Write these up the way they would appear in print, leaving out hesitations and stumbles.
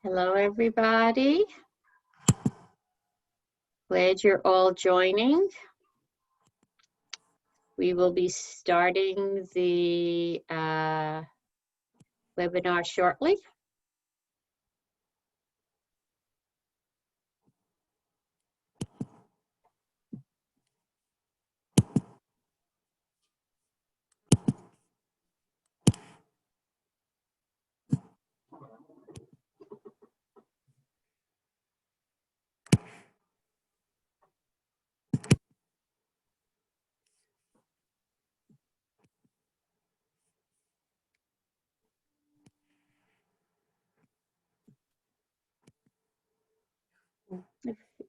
Hello, everybody. Glad you're all joining. We will be starting the webinar shortly.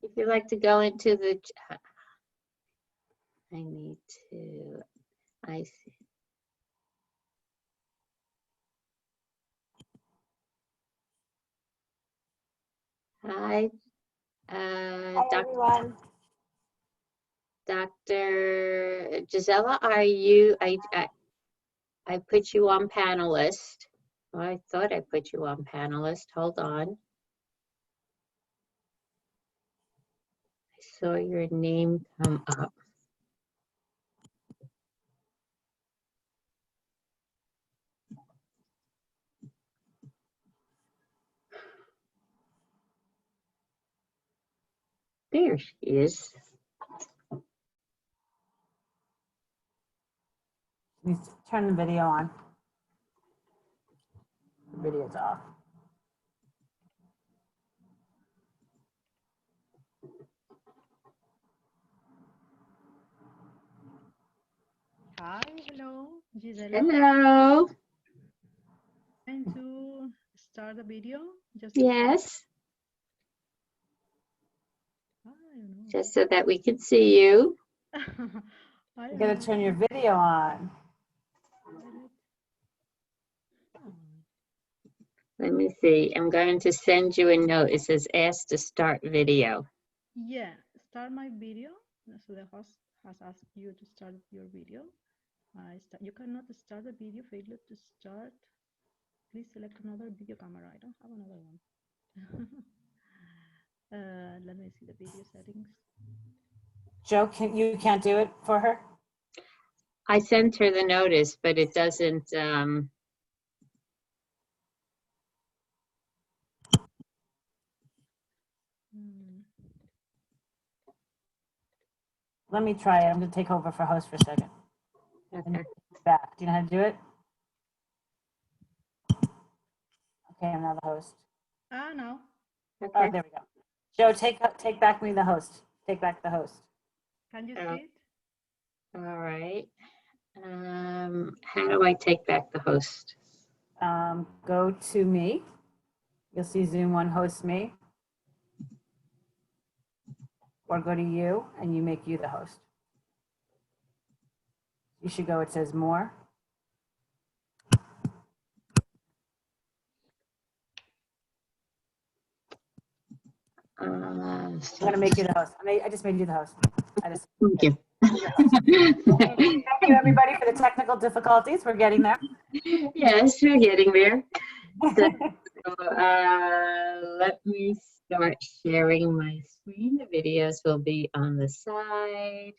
If you'd like to go into the, I see. Hi, Hi, everyone. Dr. Gisela, are you, I put you on panelist. Oh, I thought I put you on panelist. Hold on. I saw your name come up. There she is. Let me turn the video on. The video's off. Hi, hello, Gisela. Hello. Trying to start the video. Yes. I don't know. Just so that we can see you. You gotta turn your video on. Let me see. I'm going to send you a note. It says ask to start video. Yeah, start my video. So the host has asked you to start your video. You cannot start the video. Failure to start. Please select another video camera. I don't have another one. Let me see the video settings. Joe, you can't do it for her? I sent her the notice, but it doesn't. Let me try it. I'm gonna take over for host for a second. Okay. Back. Do you know how to do it? Okay, I'm now the host. No. Okay. Oh, there we go. Joe, take back me the host. Take back the host. Can you see it? All right. How do I take back the host? Go to me. You'll see Zoom One host me. Or go to you and you make you the host. You should go, it says more. I'm gonna make you the host. I just made you the host. Thank you. Thank you, everybody, for the technical difficulties. We're getting there. Yes, we're getting there. So, let me start sharing my screen. The videos will be on the side.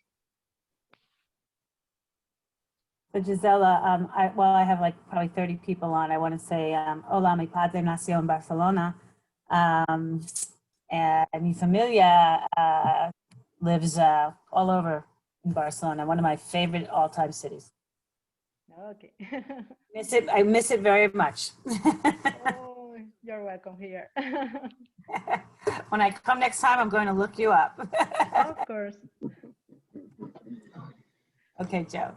So Gisela, I have like probably 30 people on. I want to say, hola, mi padre nació en Barcelona. And mi familia lives all over in Barcelona, one of my favorite all-time cities. Okay. I miss it very much. Oh, you're welcome here. When I come next time, I'm going to look you up. Of course. Okay, Joe.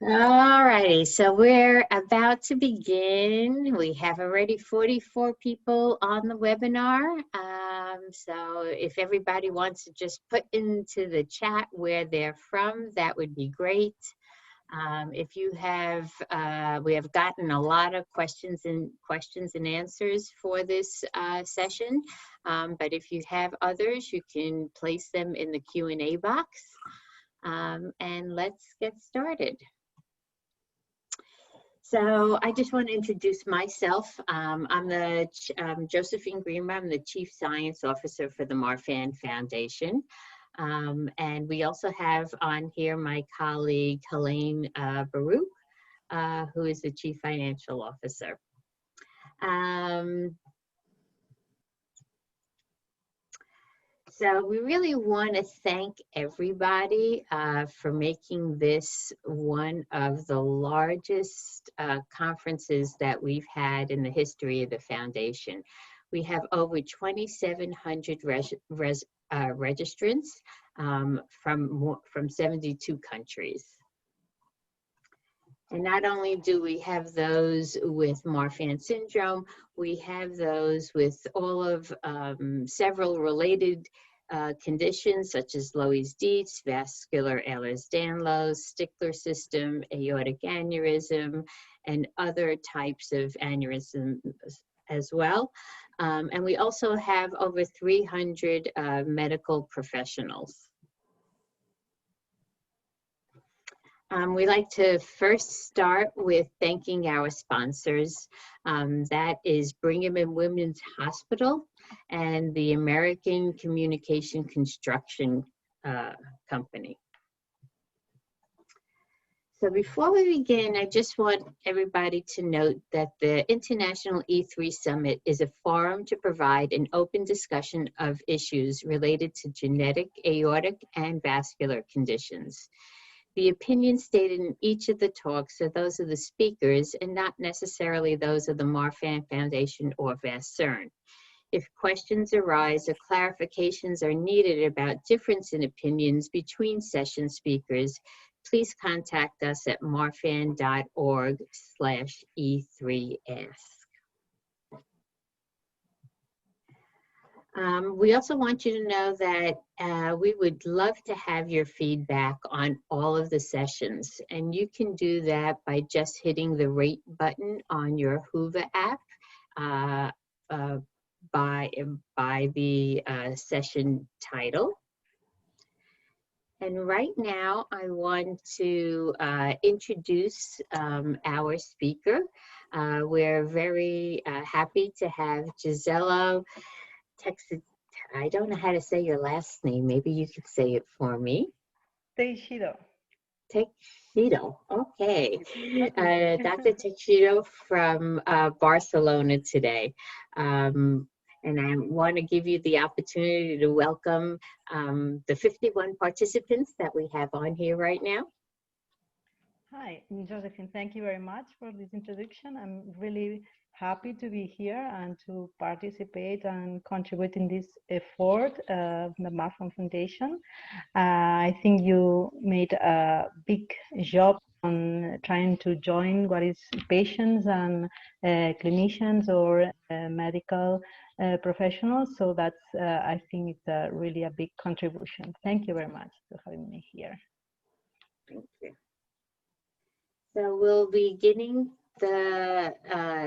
All righty, so we're about to begin. We have already 44 people on the webinar. So if everybody wants to just put into the chat where they're from, that would be great. If you have, we have gotten a lot of questions and answers for this session. But if you have others, you can place them in the Q&A box. And let's get started. So I just want to introduce myself. I'm Josephine Greenberg. I'm the Chief Science Officer for the Marfan Foundation. And we also have on here my colleague, Helene Baruch, who is the Chief Financial Officer. So we really want to thank everybody for making this one of the largest conferences that we've had in the history of the foundation. We have over 2,700 registrants from 72 countries. And not only do we have those with Marfan syndrome, we have those with all of several related conditions such as Loeys-Dietz, vascular Ehlers-Danlos, Stickler system, aortic aneurysm, and other types of aneurysms as well. And we also have over 300 medical professionals. We like to first start with thanking our sponsors. That is Brigham and Women's Hospital and the American Communication Construction Company. So before we begin, I just want everybody to note that the International E3 Summit is a forum to provide an open discussion of issues related to genetic, aortic, and vascular conditions. The opinions stated in each of the talks are those of the speakers and not necessarily those of the Marfan Foundation or VASCERN. If questions arise or clarifications are needed about difference in opinions between session speakers, please contact us at marfan.org/E3Ask. We also want you to know that we would love to have your feedback on all of the sessions, and you can do that by just hitting the rate button on your Hoover app by the session title. And right now, I want to introduce our speaker. We're very happy to have Gisela. I don't know how to say your last name. Maybe you could say it for me. Teixido. Teixido, okay. Dr. Teixido from Barcelona today. And I want to give you the opportunity to welcome the 51 participants that we have on here right now. Hi, Josephine, thank you very much for this introduction. I'm really happy to be here and to participate and contribute in this effort of the Marfan Foundation. I think you made a big job on trying to join what is patients and clinicians or medical professionals. So that's, I think it's really a big contribution. Thank you very much for having me here. Thank you. So we'll be beginning the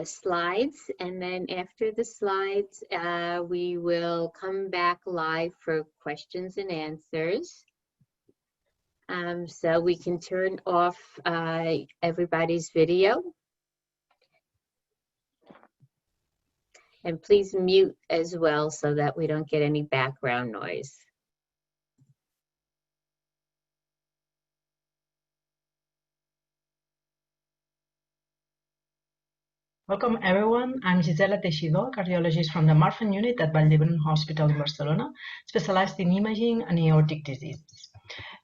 slides, and then after the slides, we will come back live for questions and answers. So we can turn off everybody's video. And please mute as well so that we don't get any background noise. Welcome everyone, I'm Gisela Teixido, cardiologist from the Marfan unit at Vall Hospital in Barcelona, specialized in imaging and aortic diseases.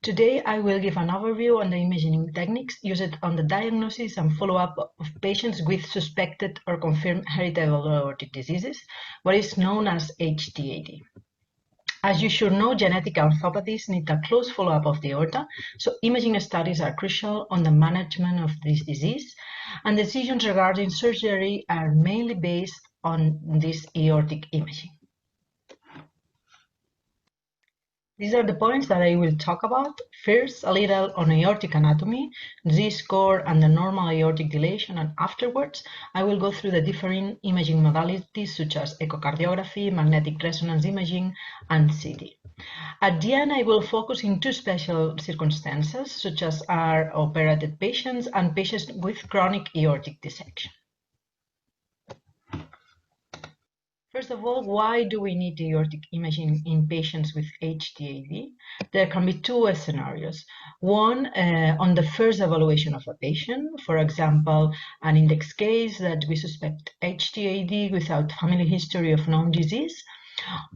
Today I will give an overview on the imaging techniques used on the diagnosis and follow-up of patients with suspected or confirmed heritable aortic diseases, what is known as HTAD. As you should know, genetic orthopathies need a close follow-up of the aorta, so imaging studies are crucial on the management of this disease, and decisions regarding surgery are mainly based on this aortic imaging. These are the points that I will talk about. First, a little on aortic anatomy, Z-score, and the normal aortic dilation, and afterwards, I will go through the different imaging modalities such as echocardiography, magnetic resonance imaging, and CT. At the end, I will focus in two special circumstances, such as are operated patients and patients with chronic aortic dissection. First of all, why do we need aortic imaging in patients with HTAD? There can be two scenarios. One, on the first evaluation of a patient, for example, an index case that we suspect HTAD without family history of known disease,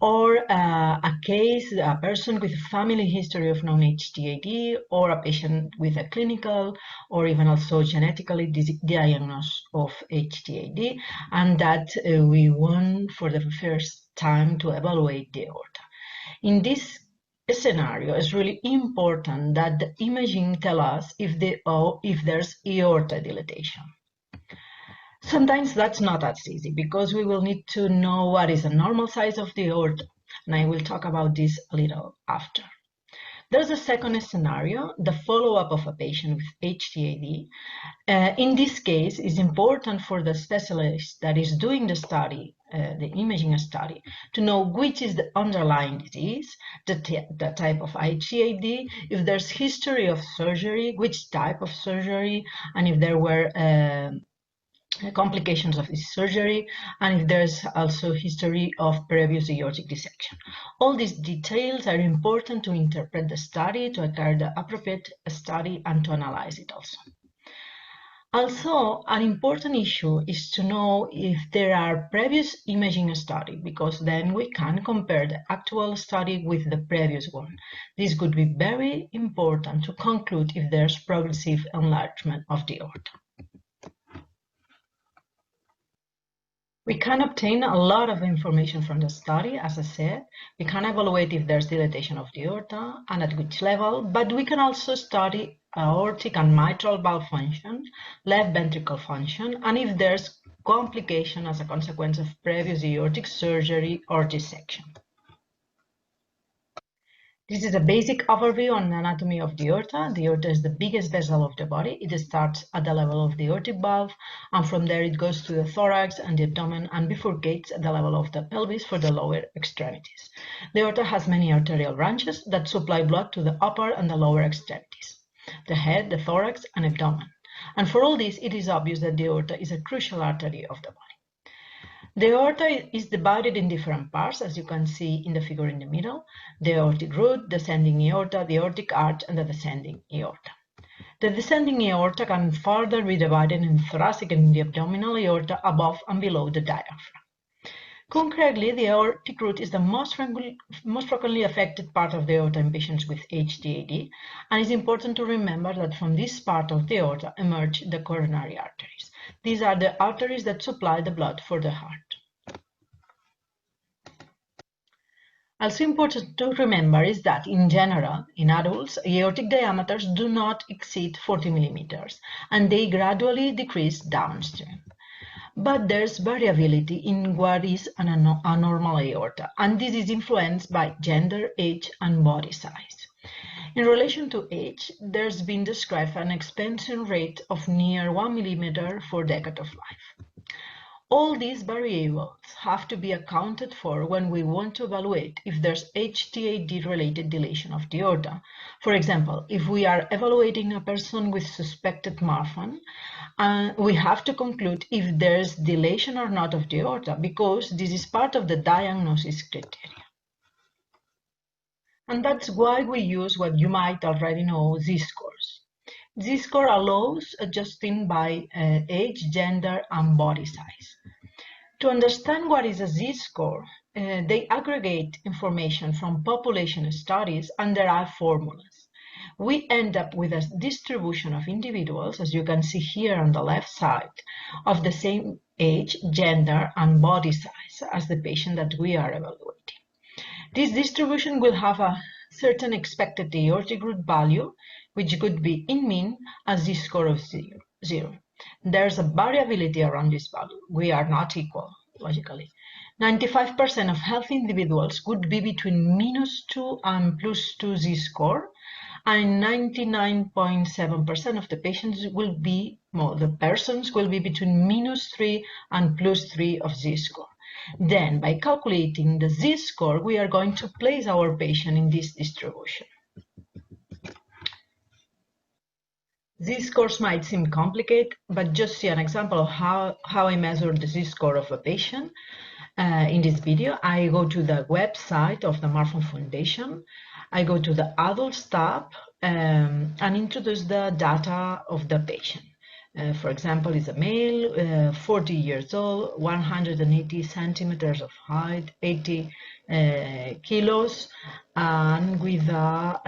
or a case, a person with a family history of known HTAD, or a patient with a clinical or even also genetically diagnosed of HTAD, and that we want for the first time to evaluate the aorta. In this scenario, it's really important that the imaging tell us if there's aorta dilatation. Sometimes that's not as easy because we will need to know what is the normal size of the aorta, and I will talk about this a little after. There's a second scenario, the follow-up of a patient with HTAD. In this case, it's important for the specialist that is doing the study, the imaging study, to know which is the underlying disease, the type of HTAD, if there's history of surgery, which type of surgery, and if there were complications of this surgery, and if there's also history of previous aortic dissection. All these details are important to interpret the study, to acquire the appropriate study, and to analyze it also. Also, an important issue is to know if there are previous imaging studies, because then we can compare the actual study with the previous one. This could be very important to conclude if there's progressive enlargement of the aorta. We can obtain a lot of information from the study, as I said. We can evaluate if there's dilatation of the aorta and at which level, but we can also study aortic and mitral valve function, left ventricle function, and if there's complication as a consequence of previous aortic surgery or dissection. This is a basic overview on the anatomy of the aorta. The aorta is the biggest vessel of the body. It starts at the level of the aortic valve, and from there it goes to the thorax and the abdomen and bifurcates at the level of the pelvis for the lower extremities. The aorta has many arterial branches that supply blood to the upper and the lower extremities, the head, the thorax, and abdomen. And for all this, it is obvious that the aorta is a crucial artery of the body. The aorta is divided in different parts, as you can see in the figure in the middle: the aortic root, descending aorta, the aortic arch, and the descending aorta. The descending aorta can further be divided in thoracic and the abdominal aorta above and below the diaphragm. Concretely, the aortic root is the most frequently affected part of the aorta in patients with HTAD, and it's important to remember that from this part of the aorta emerge the coronary arteries. These are the arteries that supply the blood for the heart. Also important to remember is that, in general, in adults, aortic diameters do not exceed 40 millimeters, and they gradually decrease downstream. But there's variability in what is a normal aorta, and this is influenced by gender, age, and body size. In relation to age, there's been described an expansion rate of near 1 millimeter for decade of life. All these variables have to be accounted for when we want to evaluate if there's HTAD-related dilation of the aorta. For example, if we are evaluating a person with suspected Marfan, we have to conclude if there's dilation or not of the aorta, because this is part of the diagnosis criteria. And that's why we use what you might already know, Z-scores. Z-score allows adjusting by age, gender, and body size. To understand what is a Z-score, they aggregate information from population studies and derive formulas. We end up with a distribution of individuals, as you can see here on the left side, of the same age, gender, and body size as the patient that we are evaluating. This distribution will have a certain expected aortic root value, which could be in mean a Z-score of 0. There's a variability around this value. We are not equal, logically. 95% of healthy individuals would be between -2 and +2 z-score, and 99.7% of the patients will be, well, the persons will be between -3 and +3 of z-score. Then, by calculating the z-score, we are going to place our patient in this distribution. Z-scores might seem complicated, but just see an example of how I measure the z-score of a patient. In this video, I go to the website of the Marfan Foundation. I go to the Adults tab and introduce the data of the patient. For example, is a male, 40 years old, 180 centimeters of height, 80 kilos, and with a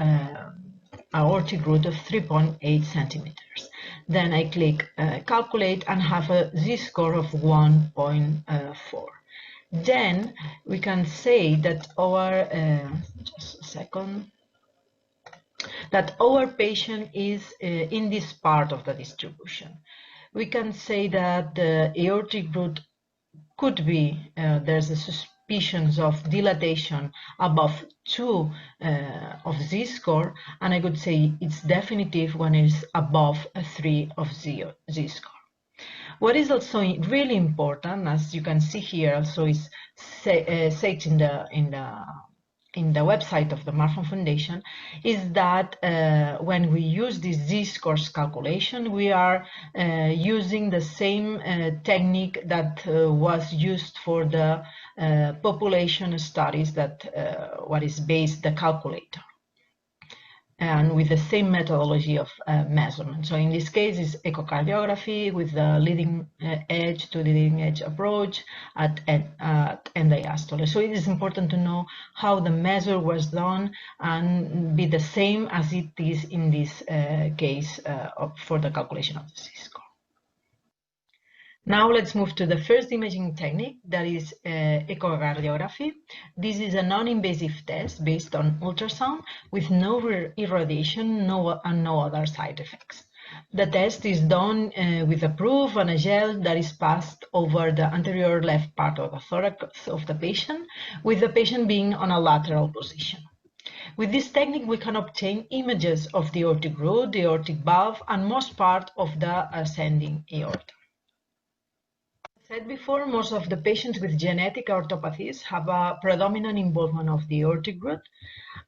aortic root of 3.8 centimeters. Then I click calculate and have a z-score of 1.4. Then we can say that our just a second, that our patient is in this part of the distribution. We can say that the aortic root could be, there's a suspicions of dilatation above 2 of z-score, and I could say it's definitive when it's above 3 of z-score. What is also really important, as you can see here, also is said in the website of the Marfan Foundation, is that when we use this z-scores calculation, we are using the same technique that was used for the population studies, that what is based the calculator, and with the same methodology of measurement. So in this case, it's echocardiography with the leading edge to leading edge approach at end diastole. So it is important to know how the measure was done and be the same as it is in this case for the calculation of the z-score. Now let's move to the first imaging technique, that is echocardiography. This is a non-invasive test based on ultrasound with no irradiation and no other side effects. The test is done with a probe and a gel that is passed over the anterior left part of the thorax of the patient, with the patient being on a lateral position. With this technique, we can obtain images of the aortic root, the aortic valve, and most part of the ascending aorta. As said before, most of the patients with genetic aortopathies have a predominant involvement of the aortic root,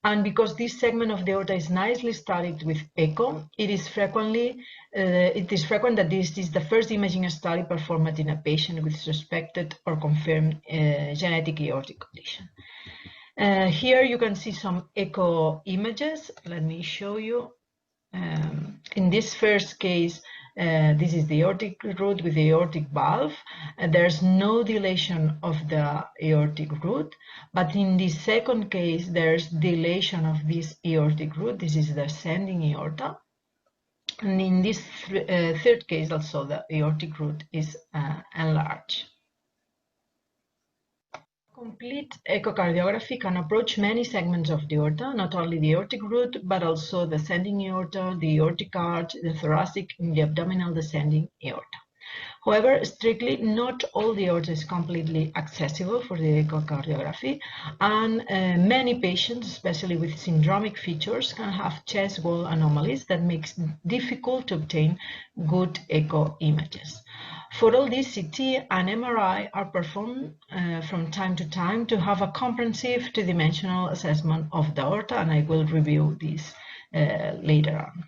and because this segment of the aorta is nicely studied with echo, it is frequent that this is the first imaging study performed in a patient with suspected or confirmed genetic aortic condition. Here you can see some echo images. Let me show you. In this first case, this is the aortic root with the aortic valve. There's no dilation of the aortic root, but in this second case, there's dilation of this aortic root. This is the ascending aorta. And in this third case, also, the aortic root is enlarged. Complete echocardiography can approach many segments of the aorta, not only the aortic root, but also the ascending aorta, the aortic arch, the thoracic, and the abdominal descending aorta. However, strictly, not all the aorta is completely accessible for the echocardiography, and many patients, especially with syndromic features, can have chest wall anomalies that makes it difficult to obtain good echo images. For all this, CT and MRI are performed from time to time to have a comprehensive two-dimensional assessment of the aorta, and I will review this later on.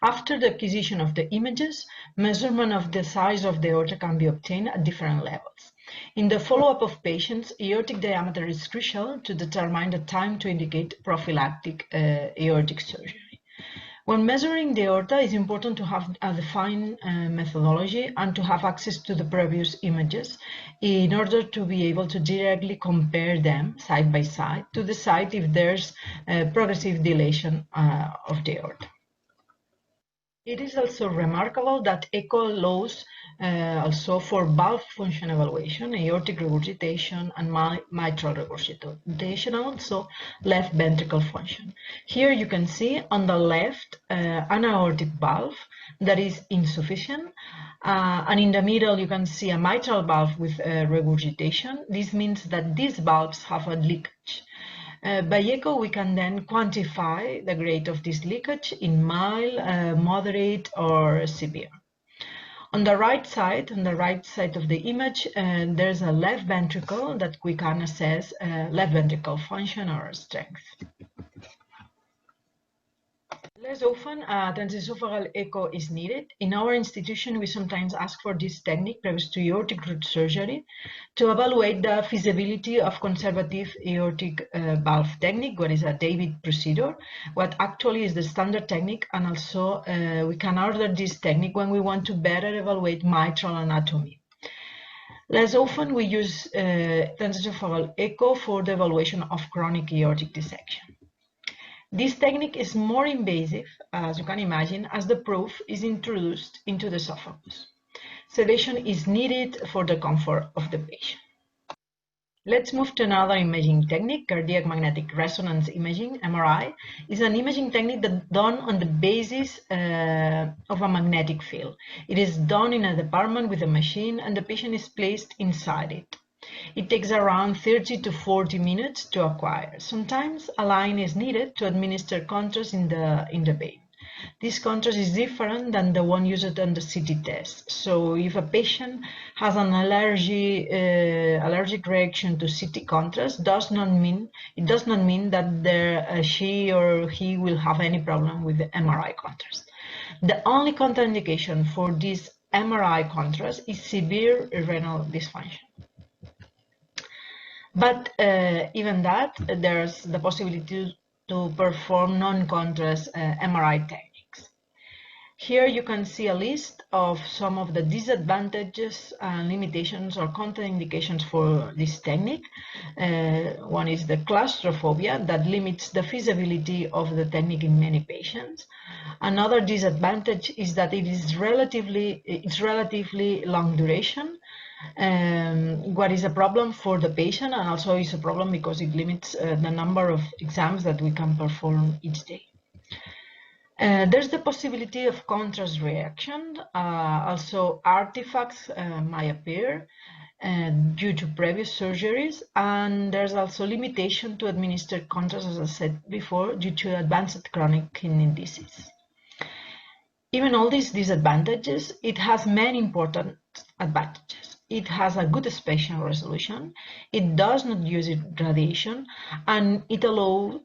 After the acquisition of the images, measurement of the size of the aorta can be obtained at different levels. In the follow-up of patients, aortic diameter is crucial to determine the time to indicate prophylactic aortic surgery. When measuring the aorta, it's important to have a defined methodology and to have access to the previous images in order to be able to directly compare them side by side to decide if there's progressive dilation of the aorta. It is also remarkable that echo allows also for valve function evaluation, aortic regurgitation, and mitral regurgitation, and also left ventricle function. Here you can see on the left an aortic valve that is insufficient, and in the middle you can see a mitral valve with regurgitation. This means that these valves have a leakage. By echo, we can then quantify the grade of this leakage in mild, moderate, or severe. On the right side of the image, there's a left ventricle that we can assess left ventricle function or strength. Less often, a transesophageal echo is needed. In our institution, we sometimes ask for this technique previous to aortic root surgery to evaluate the feasibility of conservative aortic valve technique, what is a David procedure, what actually is the standard technique, and also we can order this technique when we want to better evaluate mitral anatomy. Less often, we use transesophageal echo for the evaluation of chronic aortic dissection. This technique is more invasive, as you can imagine, as the probe is introduced into the esophagus. Sedation is needed for the comfort of the patient. Let's move to another imaging technique. Cardiac magnetic resonance imaging, MRI, is an imaging technique that's done on the basis of a magnetic field. It is done in a department with a machine, and the patient is placed inside it. It takes around 30 to 40 minutes to acquire. Sometimes a line is needed to administer contrast in the vein. This contrast is different than the one used on the CT test. So if a patient has an allergic reaction to CT contrast, it does not mean that she or he will have any problem with the MRI contrast. The only contraindication for this MRI contrast is severe renal dysfunction. But even that, there's the possibility to perform non-contrast MRI techniques. Here you can see a list of some of the disadvantages and limitations or contraindications for this technique. One is the claustrophobia that limits the feasibility of the technique in many patients. Another disadvantage is that it's relatively long duration. What is a problem for the patient, and also is a problem because it limits the number of exams that we can perform each day. There's the possibility of contrast reaction. Also, artifacts might appear due to previous surgeries, and there's also limitation to administer contrast, as I said before, due to advanced chronic kidney disease. Even all these disadvantages, it has many important advantages. It has a good spatial resolution, it does not use radiation, and it allows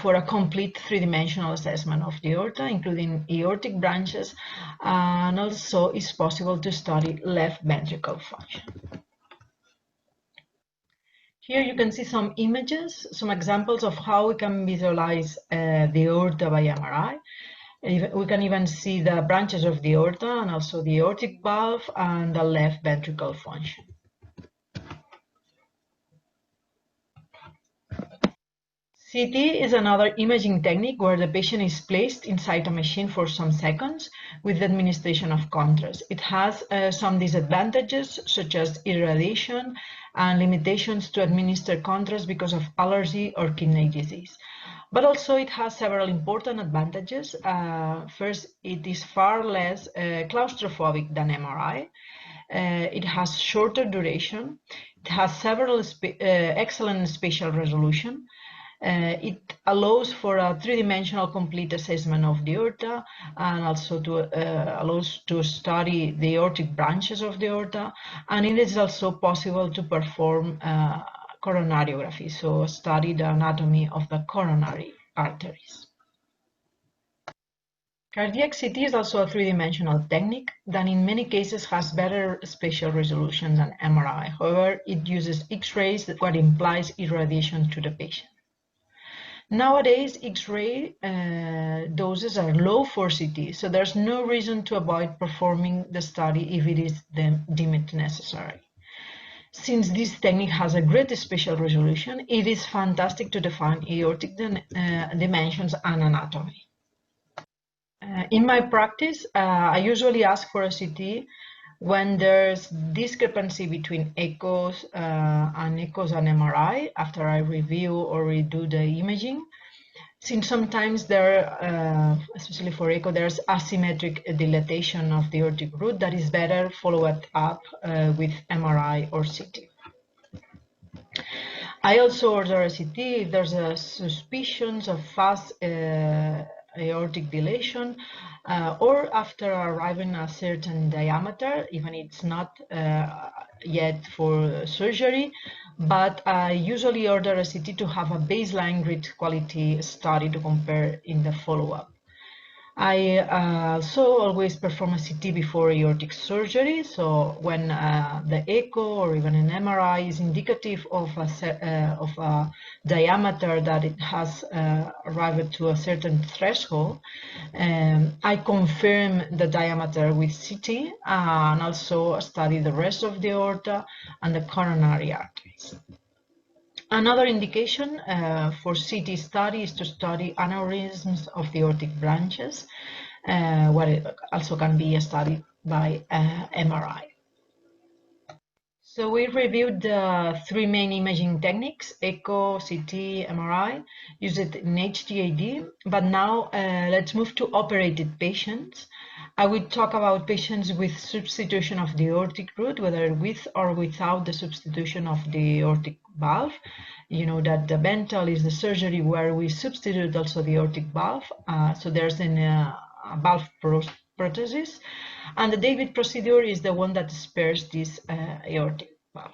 for a complete three-dimensional assessment of the aorta, including aortic branches, and also it's possible to study left ventricle function. Here you can see some images, some examples of how we can visualize the aorta by MRI. We can even see the branches of the aorta and also the aortic valve and the left ventricle function. CT is another imaging technique where the patient is placed inside a machine for some seconds with the administration of contrast. It has some disadvantages such as irradiation and limitations to administer contrast because of allergy or kidney disease. But also it has several important advantages. First, it is far less claustrophobic than MRI. It has shorter duration. It has several excellent spatial resolution. It allows for a three-dimensional complete assessment of the aorta, and also allows to study the aortic branches of the aorta, and it is also possible to perform coronariography, so study the anatomy of the coronary arteries. Cardiac CT is also a three-dimensional technique that in many cases has better spatial resolution than MRI. However, it uses X-rays, what implies irradiation to the patient. Nowadays, X-ray doses are low for CT, so there's no reason to avoid performing the study if it is deemed necessary. Since this technique has a great spatial resolution, it is fantastic to define aortic dimensions and anatomy. In my practice, I usually ask for a CT when there's discrepancy between echoes and MRI after I review or redo the imaging. Since sometimes there, especially for echo, there's asymmetric dilatation of the aortic root that is better followed up with MRI or CT. I also order a CT if there's a suspicions of fast aortic dilation or after arriving a certain diameter, even it's not yet for surgery, but I usually order a CT to have a baseline grid quality study to compare in the follow-up. I also always perform a CT before aortic surgery, so when the echo or even an MRI is indicative of a diameter that it has arrived to a certain threshold, I confirm the diameter with CT and also study the rest of the aorta and the coronary arteries. Another indication for CT study is to study aneurysms of the aortic branches, what it also can be studied by MRI. So we reviewed the three main imaging techniques, echo, CT, MRI, used it in HTAD, but now let's move to operated patients. I will talk about patients with substitution of the aortic root, whether with or without the substitution of the aortic valve. You know that the ventral is the surgery where we substitute also the aortic valve. So there's a valve prosthesis, and the David procedure is the one that spares this aortic valve.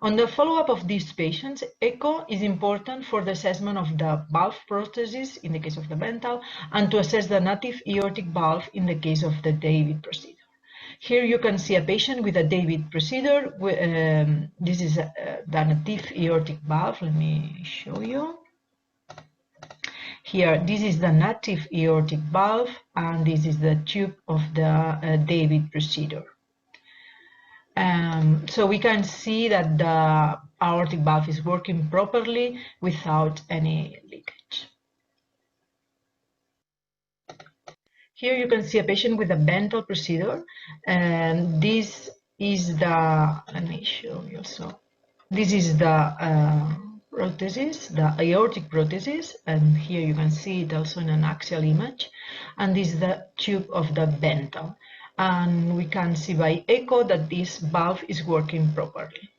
On the follow-up of these patients, echo is important for the assessment of the valve prosthesis in the case of the ventral and to assess the native aortic valve in the case of the David procedure. Here you can see a patient with a David procedure. This is the native aortic valve. Let me show you. Here, this is the native aortic valve, and this is the tube of the David procedure. So we can see that the aortic valve is working properly without any leakage. Here you can see a patient with a ventral procedure, and this is the, let me show you also. This is the prosthesis, the aortic prosthesis, and here you can see it also in an axial image, and this is the tube of the ventral. And we can see by echo that this valve is working properly.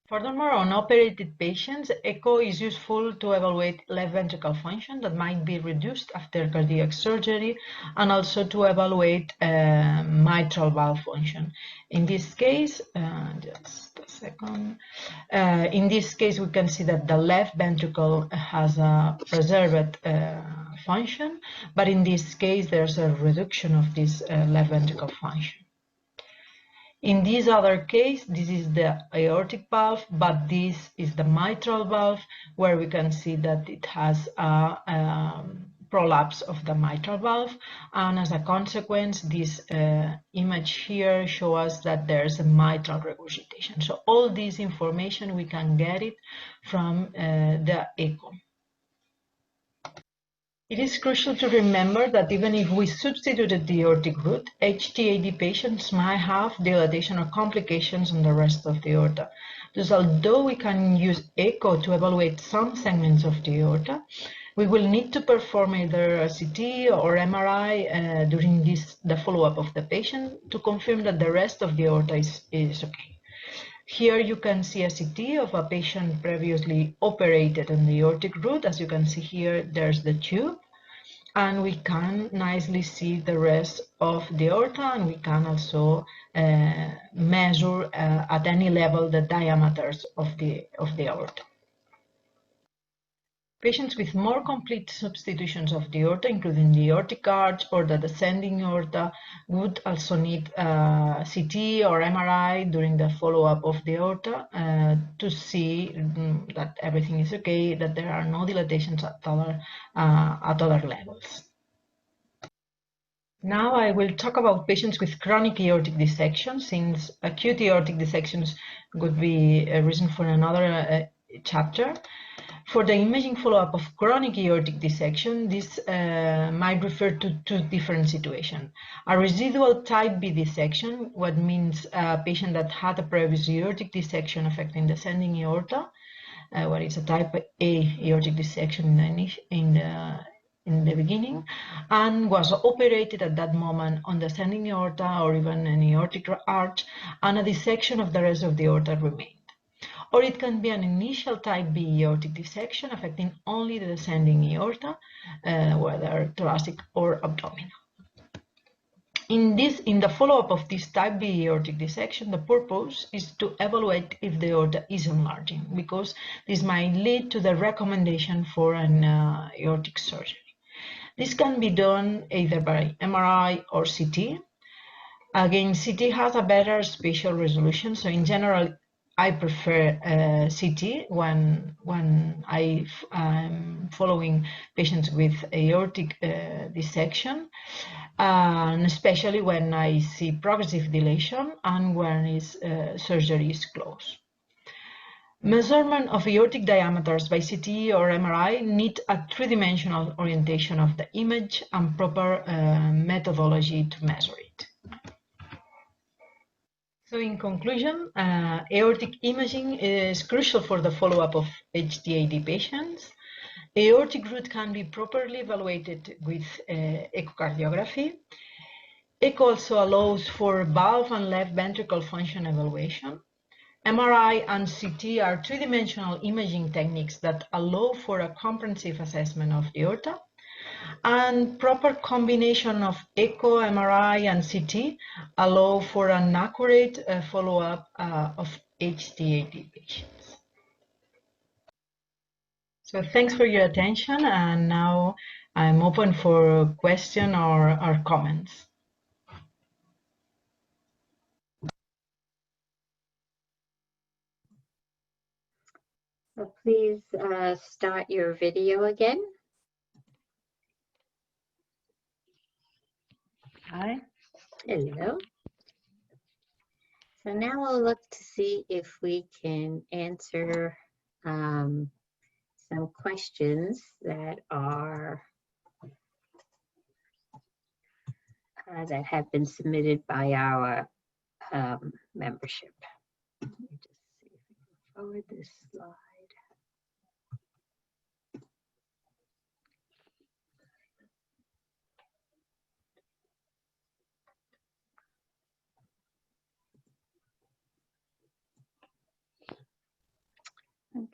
Furthermore, on operated patients, echo is useful to evaluate left ventricle function that might be reduced after cardiac surgery, and also to evaluate mitral valve function. In this case, just a second. In this case, we can see that the left ventricle has a preserved function, but in this case, there's a reduction of this left ventricle function. In this other case, this is the aortic valve, but this is the mitral valve, where we can see that it has a prolapse of the mitral valve, and as a consequence, this image here shows us that there's a mitral regurgitation. So all this information, we can get it from the echo. It is crucial to remember that even if we substituted the aortic root, HTAD patients might have dilatation or complications on the rest of the aorta. Thus, although we can use echo to evaluate some segments of the aorta, we will need to perform either a CT or MRI during the follow-up of the patient to confirm that the rest of the aorta is okay. Here you can see a CT of a patient previously operated on the aortic root. As you can see here, there's the tube, and we can nicely see the rest of the aorta, and we can also measure at any level the diameters of the aorta. Patients with more complete substitutions of the aorta, including the aortic arch or the descending aorta, would also need CT or MRI during the follow-up of the aorta to see that everything is okay, that there are no dilatations at other levels. Now I will talk about patients with chronic aortic dissection, since acute aortic dissections would be a reason for another chapter. For the imaging follow-up of chronic aortic dissection, this might refer to two different situations. A residual type B dissection, what means a patient that had a previous aortic dissection affecting the ascending aorta, what is a type A aortic dissection in the beginning, and was operated at that moment on the ascending aorta or even an aortic arch, and a dissection of the rest of the aorta remained. Or it can be an initial type B aortic dissection affecting only the descending aorta, whether thoracic or abdominal. In the follow-up of this type B aortic dissection, the purpose is to evaluate if the aorta is enlarging, because this might lead to the recommendation for an aortic surgery. This can be done either by MRI or CT. Again, CT has a better spatial resolution, so in general, I prefer CT when I'm following patients with aortic dissection, and especially when I see progressive dilation and when surgery is close. Measurement of aortic diameters by CT or MRI need a three-dimensional orientation of the image and proper methodology to measure it. So in conclusion, aortic imaging is crucial for the follow-up of HDAD patients. Aortic root can be properly evaluated with echocardiography. Echo also allows for valve and left ventricle function evaluation. MRI and CT are three-dimensional imaging techniques that allow for a comprehensive assessment of the aorta. And proper combination of echo, MRI, and CT allow for an accurate follow-up of HDAD patients. So thanks for your attention, and now I'm open for questions or comments. So please start your video again. Hi. Hello. So now we'll look to see if we can answer some questions that are that have been submitted by our membership. Let me just see if I can forward this slide.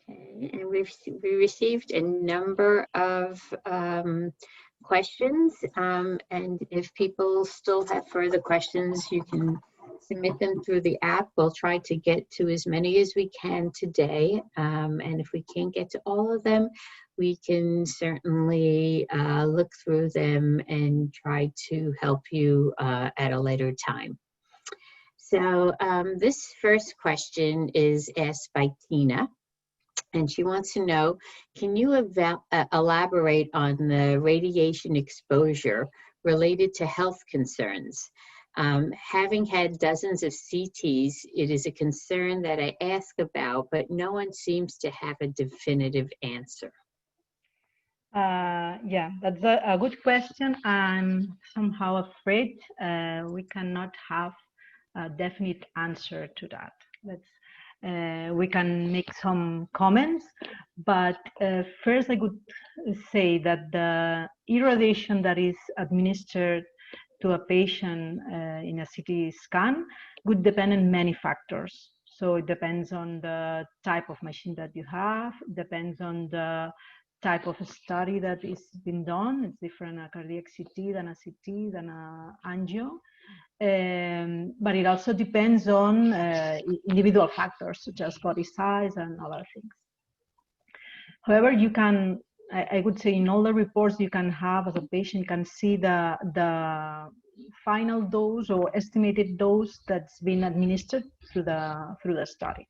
Okay, and we received a number of questions, and if people still have further questions, you can submit them through the app. We'll try to get to as many as we can today, and if we can't get to all of them, we can certainly look through them and try to help you at a later time. So this first question is asked by Tina. And she wants to know, can you elaborate on the radiation exposure related to health concerns? Having had dozens of CTs, it is a concern that I ask about, but no one seems to have a definitive answer. Yeah, that's a good question. I'm somehow afraid we cannot have a definite answer to that. We can make some comments, but first I would say that the irradiation that is administered to a patient in a CT scan would depend on many factors. So it depends on the type of machine that you have, depends on the type of study that is being done. It's different, a cardiac CT than a CT than a angio. But it also depends on individual factors such as body size and other things. However, you can, I would say, in all the reports you can have as a patient, you can see the final dose or estimated dose that's been administered through the study.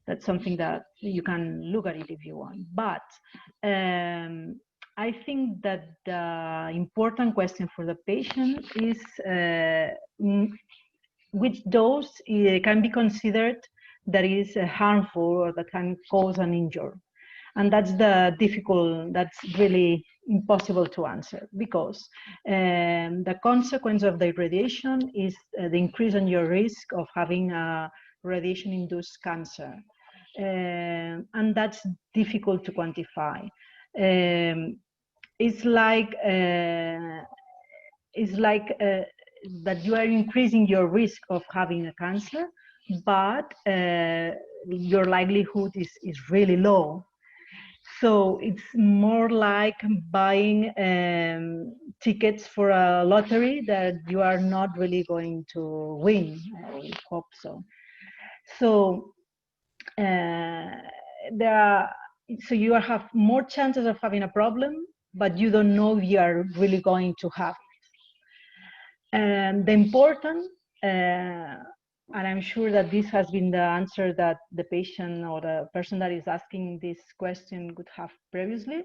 That's something that you can look at it if you want. But I think that the important question for the patient is which dose can be considered that is harmful or that can cause an injury. And that's that's really impossible to answer, because the consequence of the radiation is the increase in your risk of having a radiation-induced cancer. And that's difficult to quantify. It's like that you are increasing your risk of having a cancer, but your likelihood is really low. So it's more like buying tickets for a lottery that you are not really going to win. I hope so. So so you have more chances of having a problem, but you don't know if you are really going to have it. And the important, and I'm sure that this has been the answer that the patient or the person that is asking this question would have previously,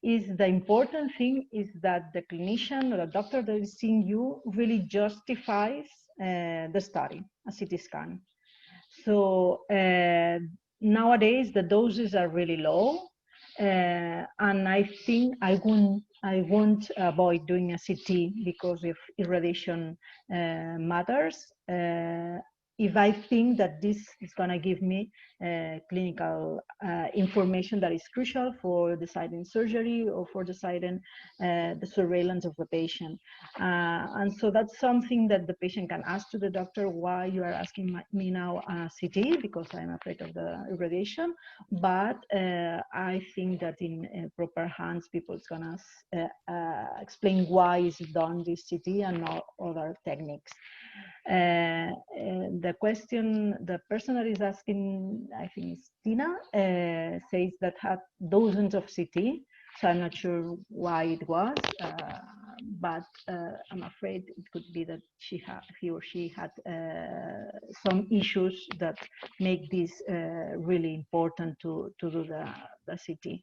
is the important thing is that the clinician or the doctor that is seeing you really justifies the study, a CT scan. So nowadays the doses are really low, and I think I won't avoid doing a CT because if irradiation matters. If I think that this is going to give me clinical information that is crucial for deciding surgery or for deciding the surveillance of the patient. And so that's something that the patient can ask to the doctor, why you are asking me now CT, because I'm afraid of the irradiation. But I think that in proper hands, people is going to explain why is done this CT and not other techniques. The question, the person that is asking, I think it's Tina, says that had dozens of CT, so I'm not sure why it was, but I'm afraid it could be that he or she had some issues that make this really important to do the CT.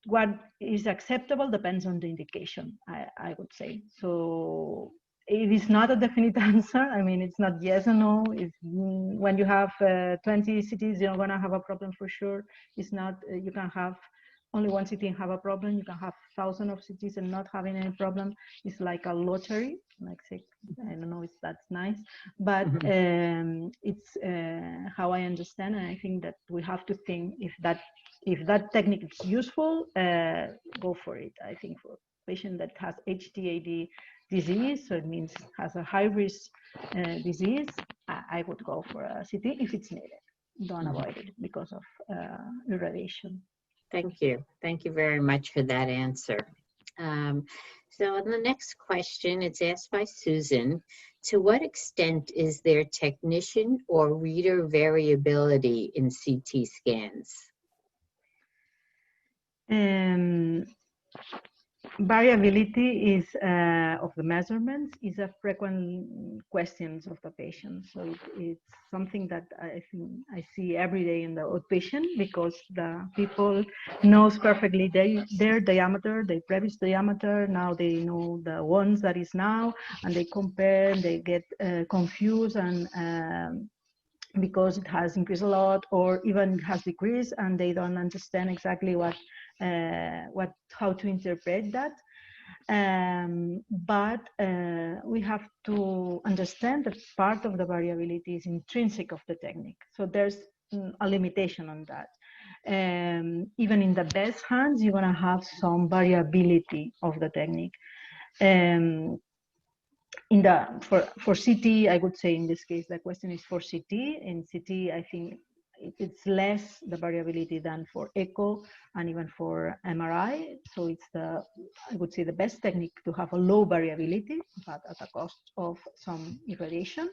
What is acceptable depends on the indication, I would say. So it is not a definite answer. I mean, it's not yes or no. When you have 20 CTs, you're going to have a problem for sure. It's not, you can have only one CT and have a problem. You can have thousands of CTs and not having any problem. It's like a lottery. Like, say, I don't know if that's nice, but it's how I understand. And I think that we have to think if that technique is useful, go for it. I think for a patient that has HTAD disease, so it means has a high risk disease, I would go for a CT if it's needed. Don't avoid it because of irradiation. Thank you. Thank you very much for that answer. So in the next question, it's asked by Susan. To what extent is there technician or reader variability in CT scans? Variability is of the measurements is a frequent questions of the patient. So it's something that I think I see every day in the outpatient, because the people knows perfectly their diameter, their previous diameter. Now they know the ones that is now, and they compare, they get confused, and because it has increased a lot or even has decreased, and they don't understand exactly how to interpret that. But we have to understand that part of the variability is intrinsic of the technique. So there's a limitation on that. Even in the best hands, you're going to have some variability of the technique. For CT, I would say in this case, the question is for CT. In CT, I think it's less the variability than for echo and even for MRI. So it's I would say the best technique to have a low variability, but at a cost of some irradiation.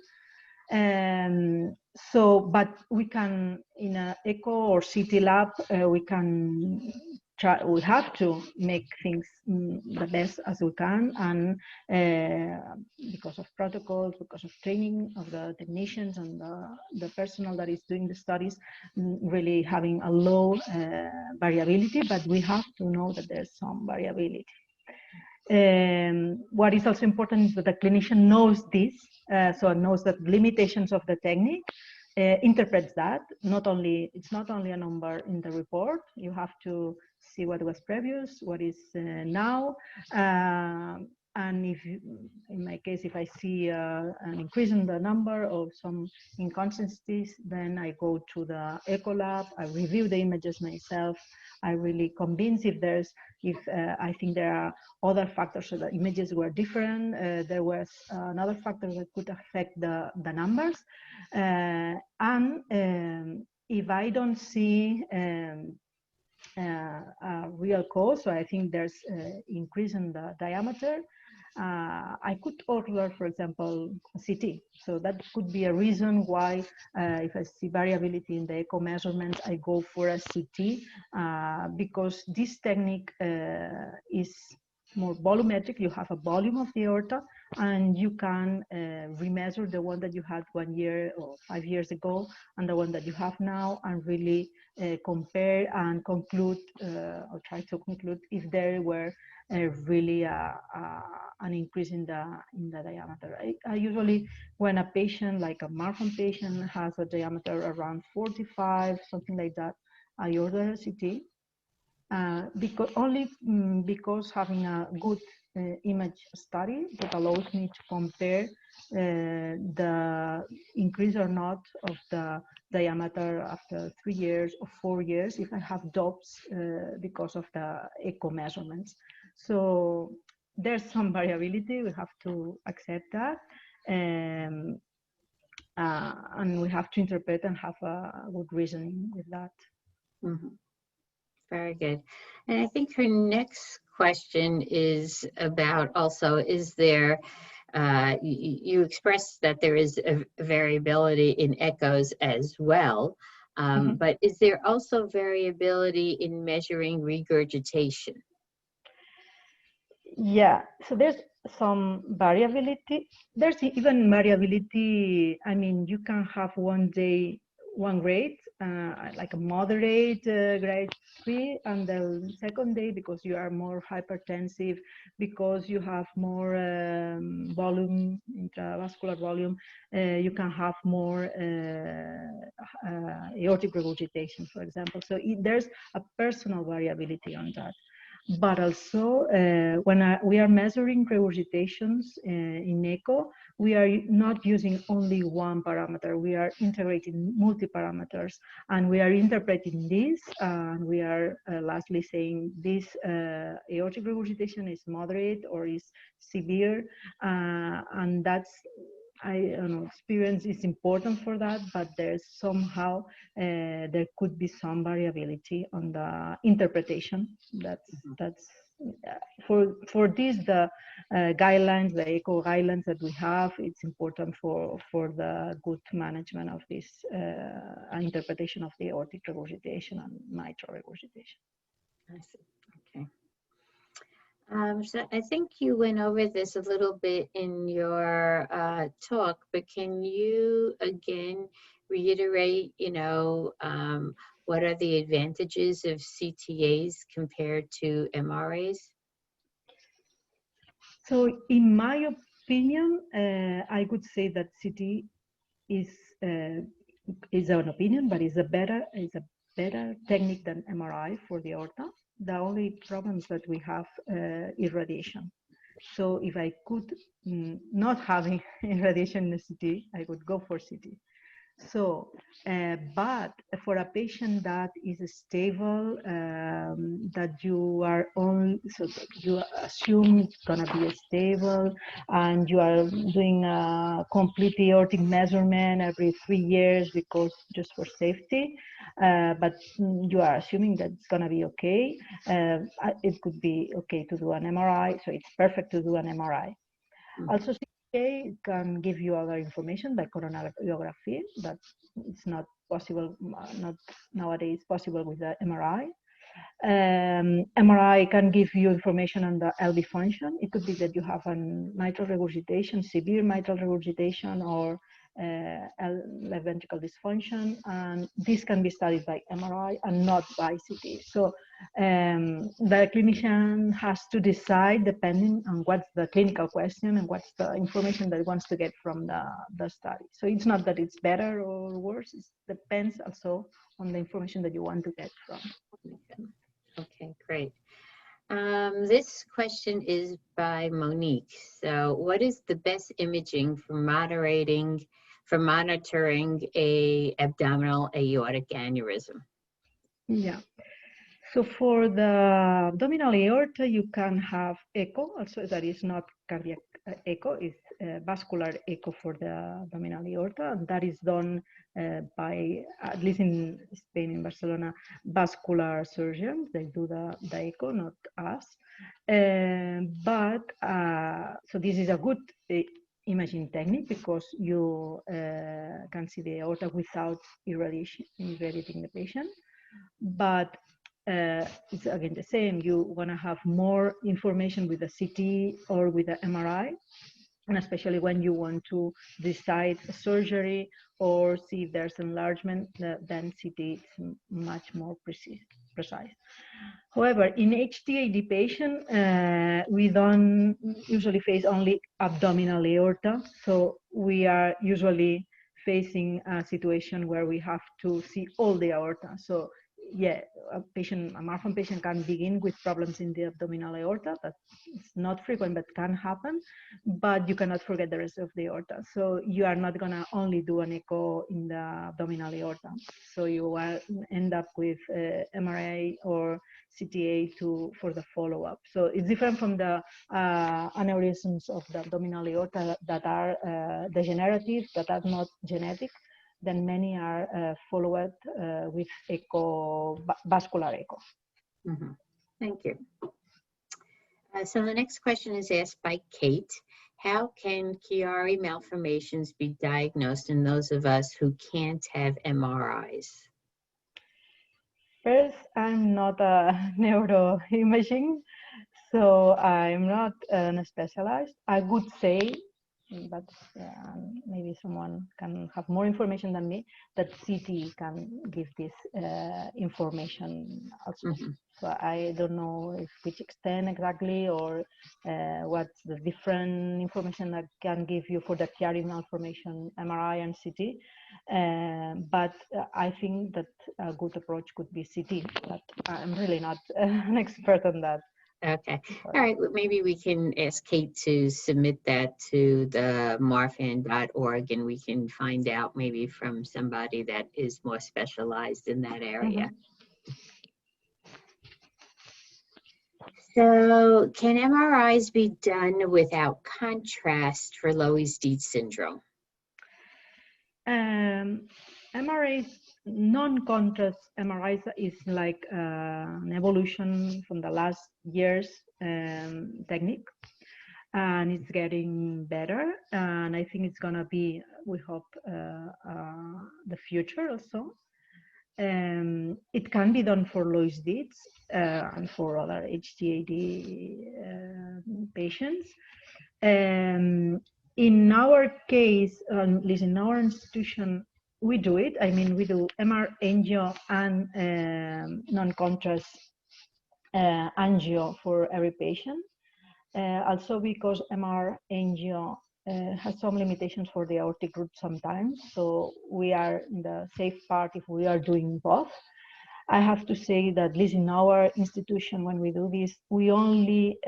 But we can, in an echo or CT lab, we have to make things the best as we can, and because of protocols, because of training of the technicians and the personnel that is doing the studies, really having a low variability, but we have to know that there's some variability. What is also important is that the clinician knows this, so knows the limitations of the technique, interprets that. It's not only a number in the report. You have to see what was previous, what is now, and if, in my case, if I see an increase in the number of some inconsistencies, then I go to the echo lab, I review the images myself, I really convince if I think there are other factors, so the images were different, there was another factor that could affect the numbers, and if I don't see a real cause, so I think there's increase in the diameter, I could order, for example, a CT. So that could be a reason why, if I see variability in the echo measurements, I go for a CT, because this technique is more volumetric. You have a volume of the aorta, and you can remeasure the one that you had 1 year or 5 years ago and the one that you have now, and really compare and conclude, or try to conclude if there were really an increase in the diameter. I usually, when a patient, like a Marfan patient, has a diameter around 45, something like that, I order a CT. Because having a good image study that allows me to compare the increase or not of the diameter after 3 years or 4 years if I have doubts because of the echo measurements. So there's some variability, we have to accept that. And we have to interpret and have a good reasoning with that. Mm-hmm. Very good. And I think her next question is about also, is there, you expressed that there is a variability in echoes as well, but is there also variability in measuring regurgitation? Yeah, so there's some variability. There's even variability. I mean, you can have one day, one grade, like a moderate grade 3, and the second day, because you are more hypertensive, because you have more volume, intravascular volume, you can have more aortic regurgitation, for example. So there's a personal variability on that. But also, when we are measuring regurgitations in echo, we are not using only one parameter. We are integrating multi-parameters, and we are interpreting this, and we are lastly saying this aortic regurgitation is moderate or is severe, and that's, I don't know, experience is important for that, but there's somehow there could be some variability on the interpretation. That's for this, the guidelines, the echo guidelines that we have, it's important for the good management of this interpretation of the aortic regurgitation and mitral regurgitation. I see. Okay. So I think you went over this a little bit in your talk, but can you again reiterate, what are the advantages of CTAs compared to MRAs? So in my opinion, I would say that CT is an opinion, but is a better technique than MRI for the aorta. The only problems that we have is radiation. So if I could not having radiation in the CT, I would go for CT. So, but for a patient that is stable, that you are on, so you assume it's gonna be stable, and you are doing a complete aortic measurement every 3 years because just for safety, but you are assuming that it's gonna be okay. It could be okay to do an MRI, so it's perfect to do an MRI. Also, CTA can give you other information like coronarography, that it's not possible, not nowadays possible with the MRI. MRI can give you information on the LV function. It could be that you have a mitral regurgitation, severe mitral regurgitation, or left ventricle dysfunction, and this can be studied by MRI and not by CT. So the clinician has to decide depending on what's the clinical question and what's the information that he wants to get from the study. So it's not that it's better or worse, it depends also on the information that you want to get from. Okay, great. This question is by Monique. So what is the best imaging for monitoring a abdominal aortic aneurysm? Yeah. So for the abdominal aorta, you can have echo, also that is not cardiac echo, it's vascular echo for the abdominal aorta, and that is done by, at least in Spain, in Barcelona, vascular surgeons. They do the echo, not us. So this is a good imaging technique because you can see the aorta without irradiating the patient. But it's again the same. You want to have more information with the CT or with the MRI, and especially when you want to decide a surgery or see if there's enlargement, then CT is much more precise. However, in HTAD patient, we don't usually face only abdominal aorta, so we are usually facing a situation where we have to see all the aorta. So yeah, a Marfan patient can begin with problems in the abdominal aorta. That's not frequent, but can happen. But you cannot forget the rest of the aorta. So you are not gonna only do an echo in the abdominal aorta. So you will end up with MRI or CTA for the follow-up. So it's different from the aneurysms of the abdominal aorta that are degenerative, that are not genetic. Then many are followed with echo, vascular echo. Mm-hmm. Thank you. So the next question is asked by Kate. How can Chiari malformations be diagnosed in those of us who can't have MRIs? First, I'm not a neuroimaging, so I'm not specialized. I would say, but maybe someone can have more information than me, that CT can give this information also. Mm-hmm. So I don't know which extent exactly or what's the different information that can give you for the Chiari malformation MRI and CT. But I think that a good approach could be CT, but I'm really not an expert on that. Okay. All right. Well, maybe we can ask Kate to submit that to the marfan.org and we can find out maybe from somebody that is more specialized in that area. Mm-hmm. So can MRIs be done without contrast for Loeys-Dietz syndrome? MRIs, non-contrast MRIs is like an evolution from the last year's technique, and it's getting better, and I think it's gonna be, we hope, the future also. It can be done for Loeys-Dietz and for other HTAD patients. In our case, at least in our institution, we do it. I mean, we do MR angio and non-contrast angio for every patient. Also because MR angio has some limitations for the aortic root sometimes. So we are in the safe part if we are doing both. I have to say that at least in our institution, when we do this, we only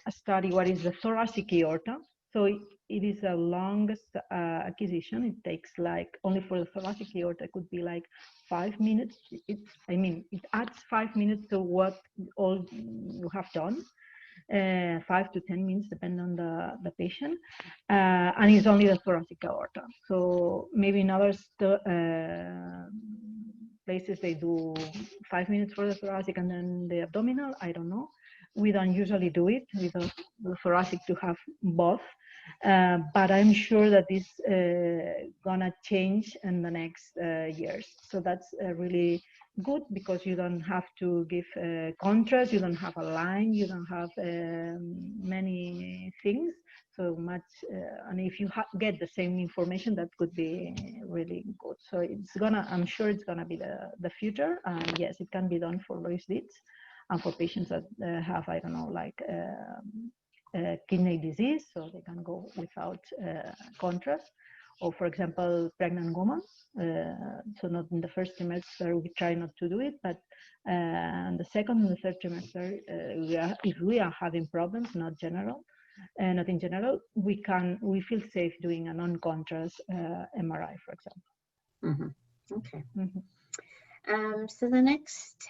study what is the thoracic aorta. So it is a longest acquisition. It takes like, only for the thoracic aorta, it could be like 5 minutes. It adds 5 minutes to what all you have done. 5 to 10 minutes, depending on the patient. And it's only the thoracic aorta. So maybe in other places they do 5 minutes for the thoracic and then the abdominal. I don't know. We don't usually do it. We don't do thoracic to have both. But I'm sure that this gonna change in the next years. So that's really good because you don't have to give contrast, you don't have a line, you don't have many things. so much, and if you get the same information, that could be really good. So I'm sure it's gonna be the future. And yes, it can be done for Loeys-Dietz and for patients that have, I don't know, like kidney disease, so they can go without contrast. Or for example, pregnant women, so not in the first trimester, we try not to do it, but in the second and the third trimester, if we are having problems, not in general, we feel safe doing a non-contrast MRI, for example. Mm-hmm. Okay. Mm-hmm. So the next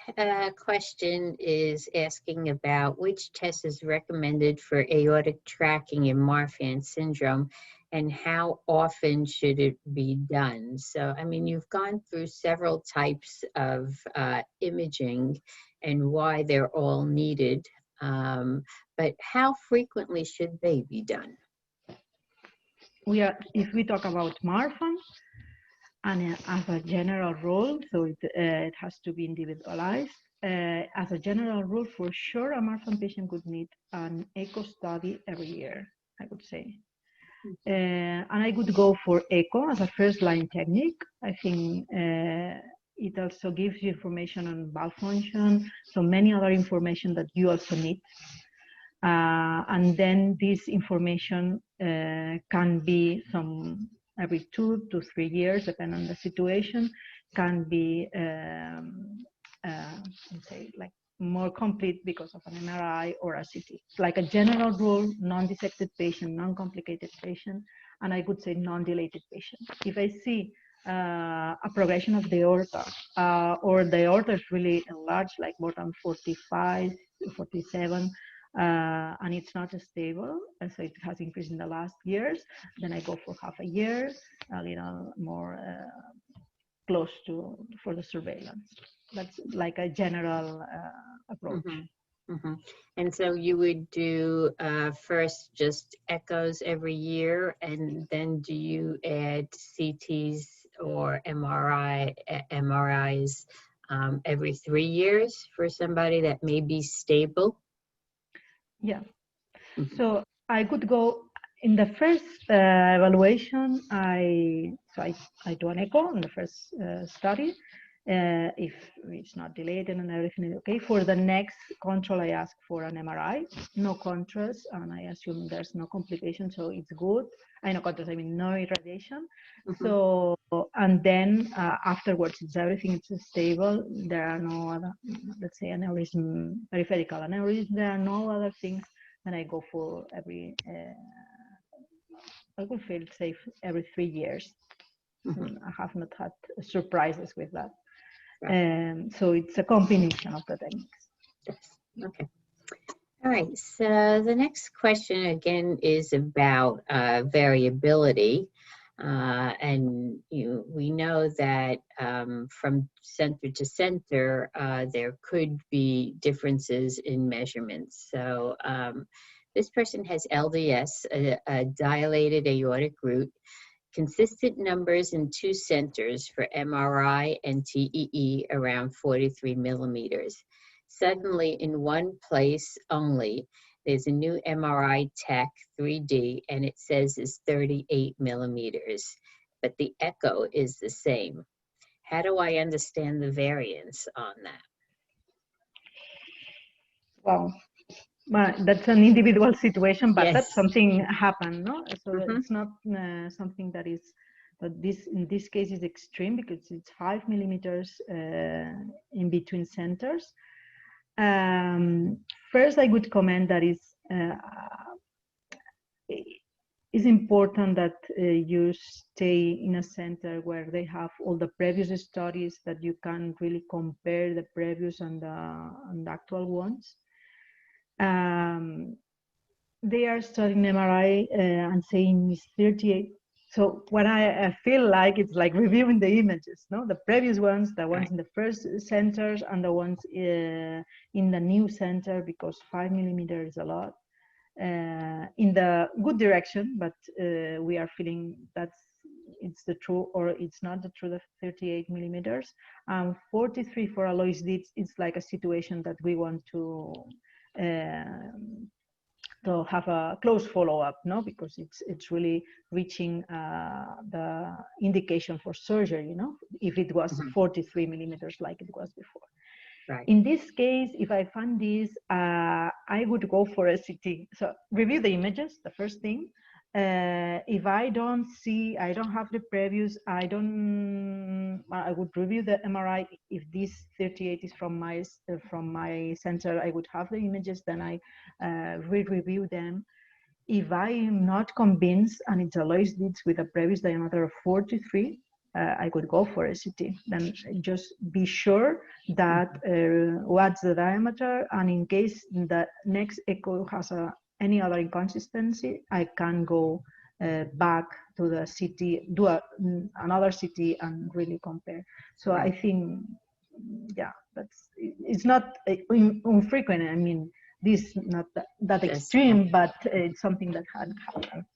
question is asking about which test is recommended for aortic tracking in Marfan syndrome and how often should it be done? So, I mean, you've gone through several types of imaging and why they're all needed, but how frequently should they be done? If we talk about Marfan, and as a general rule, so it has to be individualized. As a general rule, for sure, a Marfan patient would need an echo study every year, I would say. And I would go for echo as a first-line technique. I think it also gives you information on valve function, so many other information that you also need. And then this information can be every 2 to 3 years, depending on the situation, can be, let's say, like more complete because of an MRI or a CT. Like a general rule, non-dissected patient, non-complicated patient, and I would say non-dilated patient. If I see a progression of the aorta, or the aorta is really enlarged, like more than 45, 47, and it's not stable, and so it has increased in the last years, then I go for half a year, a little more close for the surveillance. That's like a general approach. Mm-hmm. Mm-hmm. And so you would do first just echoes every year, and then do you add CTs or MRIs every 3 years for somebody that may be stable? Yeah. Mm-hmm. So I could go in the first evaluation. I do an echo in the first study. If it's not delayed and everything is okay. For the next control, I ask for an MRI, no contrast, and I assume there's no complication, so it's good. No contrast, I mean no irradiation. Mm-hmm. So, and then afterwards, if everything is stable, there are no other, let's say, aneurysm, peripheral aneurysm, there are no other things, and I go for every, I would feel safe every 3 years. Mm-hmm. I have not had surprises with that. So it's a combination of the techniques. Yes. Okay. All right. So the next question again is about variability, and we know that from center to center there could be differences in measurements. So this person has LDS, a dilated aortic root. Consistent numbers in 2 centers for MRI and TEE around 43 millimeters. Suddenly, in one place only, there's a new MRI TAC 3D, and it says it's 38 millimeters, but the echo is the same. How do I understand the variance on that? Wow. Well, that's an individual situation, but yes. That's something happened, no? So mm-hmm. It's not something that is, but in this case is extreme because it's 5 millimeters in between centers. First, I would comment that it's important that you stay in a center where they have all the previous studies, that you can really compare the previous and the actual ones. They are studying MRI and saying it's 38. So what I feel like, it's like reviewing the images, no? The previous ones, the ones in the first centers and the ones in the new center, because 5 millimeters is a lot. In the good direction, but we are feeling it's the true, or it's not the true, the 38 millimeters. 43 for Loeys-Dietz, it's like a situation that we want to to have a close follow-up, no, because it's really reaching the indication for surgery, you know, if it was 43 millimeters like it was before. Right. In this case, if I find this, I would go for a CT. So review the images, the first thing. If I don't see, I don't have the previous, I would review the MRI. If this 38 is from my center, I would have the images, then I re-review them. If I am not convinced and it's a Loeys-Dietz with a previous diameter of 43, I could go for a CT. Then just be sure that what's the diameter, and in case the next echo has any other inconsistency, I can go back to the CT, do another CT and really compare. So I think, yeah, it's not infrequent. I mean, this not that extreme, but it's something that had happened.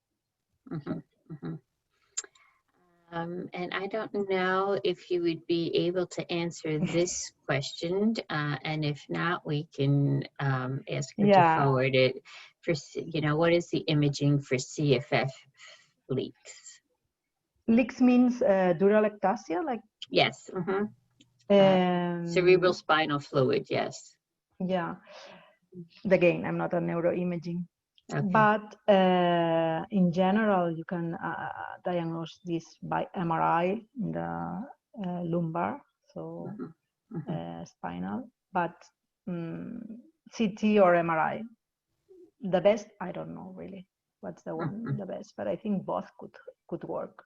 And I don't know if you would be able to answer this question, and if not, we can ask her to forward it. For, you know, what is the imaging for CFF leaks? Leaks means dural ectasia, like? Yes. Cerebral spinal fluid, yes. Yeah. Again, I'm not a neuroimaging. Okay. But in general, you can diagnose this by MRI in the lumbar, so spinal, but CT or MRI. The best, I don't know really what's the one the best, but I think both could work.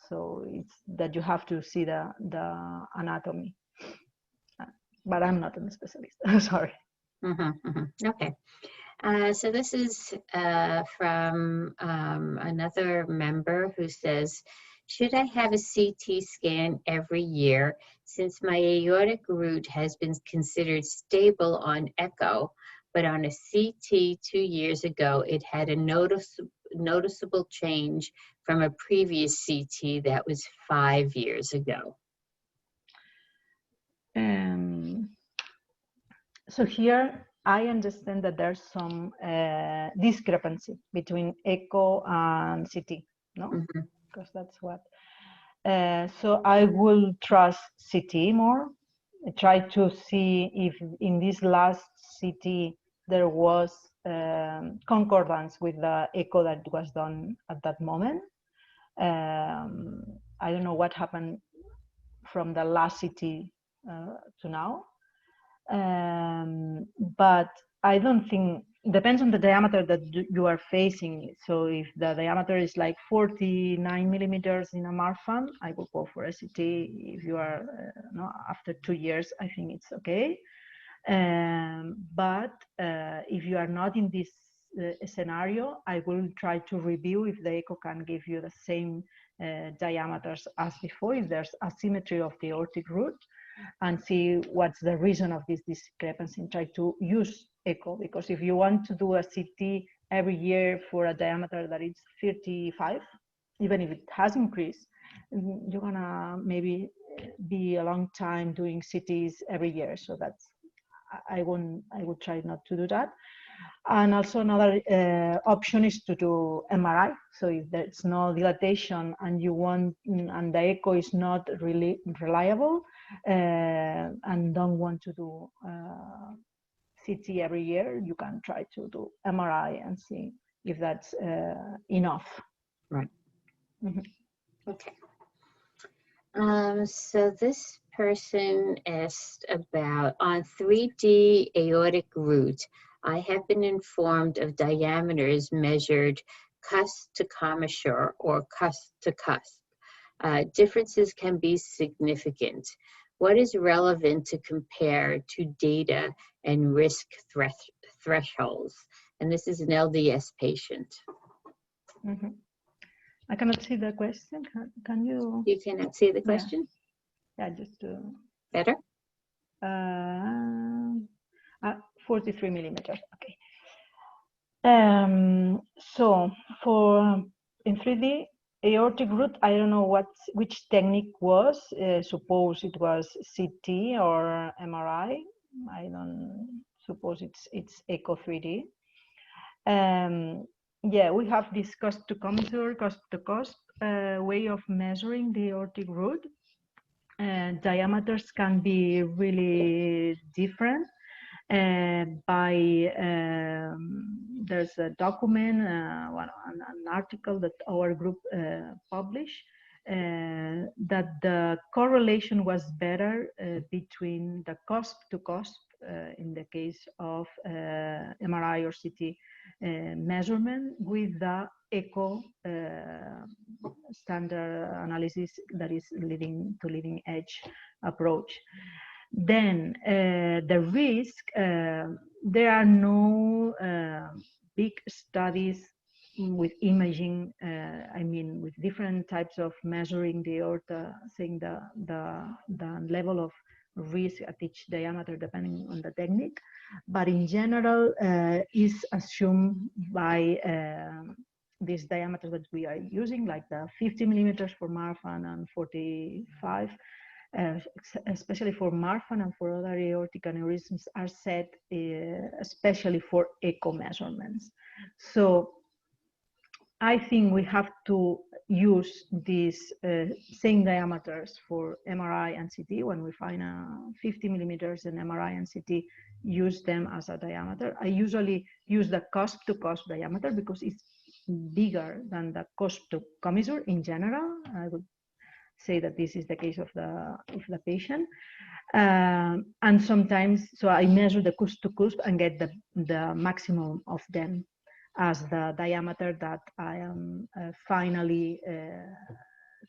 So it's that you have to see the anatomy. But I'm not a specialist, sorry. Okay. So this is from another member who says, should I have a CT scan every year since my aortic root has been considered stable on echo, but on a CT 2 years ago, it had a noticeable change from a previous CT that was 5 years ago? So here, I understand that there's some discrepancy between echo and CT, no? Because that's what. So I will trust CT more. I try to see if in this last CT there was concordance with the echo that was done at that moment. I don't know what happened from the last CT to now. But I don't think, depends on the diameter that you are facing. So if the diameter is like 49 millimeters in a Marfan, I will go for a CT. If you are after 2 years, I think it's okay. But if you are not in this scenario, I will try to review if the echo can give you the same diameters as before, if there's asymmetry of the aortic root, and see what's the reason of this discrepancy, and try to use echo. Because if you want to do a CT every year for a diameter that is 35, even if it has increased, you're gonna maybe be a long time doing CTs every year. So that's, I would try not to do that. And also another option is to do MRI. So if there's no dilatation and you want, and the echo is not really reliable, and don't want to do CT every year, you can try to do MRI and see if that's enough. Right. Okay. So this person asked about, on 3D aortic root, I have been informed of diameters measured cusp to commissure or cusp to cusp. Differences can be significant. What is relevant to compare to data and risk thresholds? And this is an LDS patient. I cannot see the question. Can you? You cannot see the question? Yeah, just to. Better? 43 millimeters, okay. So for in 3D aortic root, I don't know which technique was. Suppose it was CT or MRI. I don't suppose it's echo 3D. Yeah, we have this cost to commissure, cost to cost way of measuring the aortic root. Diameters can be really different. There's a document, an article that our group published, that the correlation was better between the cost to cost in the case of MRI or CT measurement with the echo standard analysis that is leading edge approach. Then the risk, there are no big studies with imaging, I mean, with different types of measuring the aorta, saying the level of risk at each diameter depending on the technique. But in general, is assumed by these diameters that we are using, like the 50 millimeters for Marfan and 45. Especially for Marfan and for other aortic aneurysms, are set especially for echo measurements. So I think we have to use these same diameters for MRI and CT. When we find 50 millimeters in MRI and CT, use them as a diameter. I usually use the cost to cost diameter because it's bigger than the cost to commissure in general. I would say that this is the case of the patient, and sometimes, so I measure the cusp to cusp and get the maximum of them as the diameter that I am finally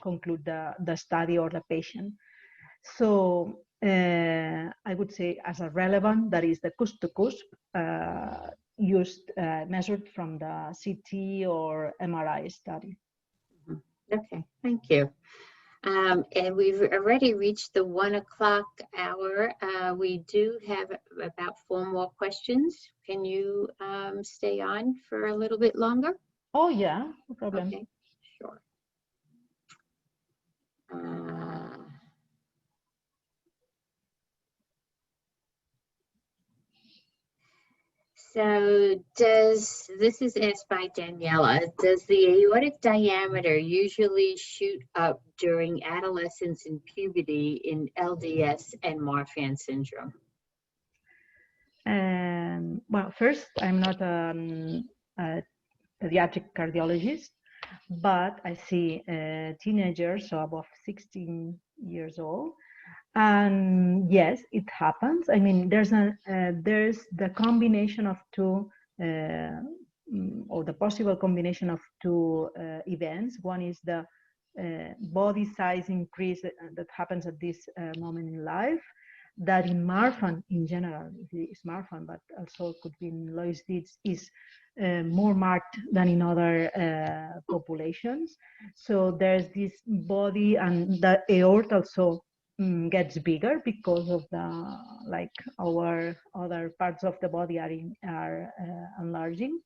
conclude the study or the patient. So I would say as a relevant, that is the cusp to cusp used measured from the CT or MRI study. Okay, thank you. And we've already reached the 1 o'clock hour. We do have about 4 more questions. Can you stay on for a little bit longer? Oh yeah, no problem. Okay, sure. So this is asked by Daniela, does the aortic diameter usually shoot up during adolescence and puberty in LDS and Marfan syndrome? Well, first, I'm not a pediatric cardiologist, but I see teenagers, so above 16 years old. And yes, it happens. I mean, there's the combination of two, or the possible combination of two events. One is the body size increase that happens at this moment in life, that in Marfan in general, it's Marfan, but also could be in Loeys-Dietz, is more marked than in other populations. So there's this body, and the aorta also gets bigger because of the, like, our other parts of the body are enlarging.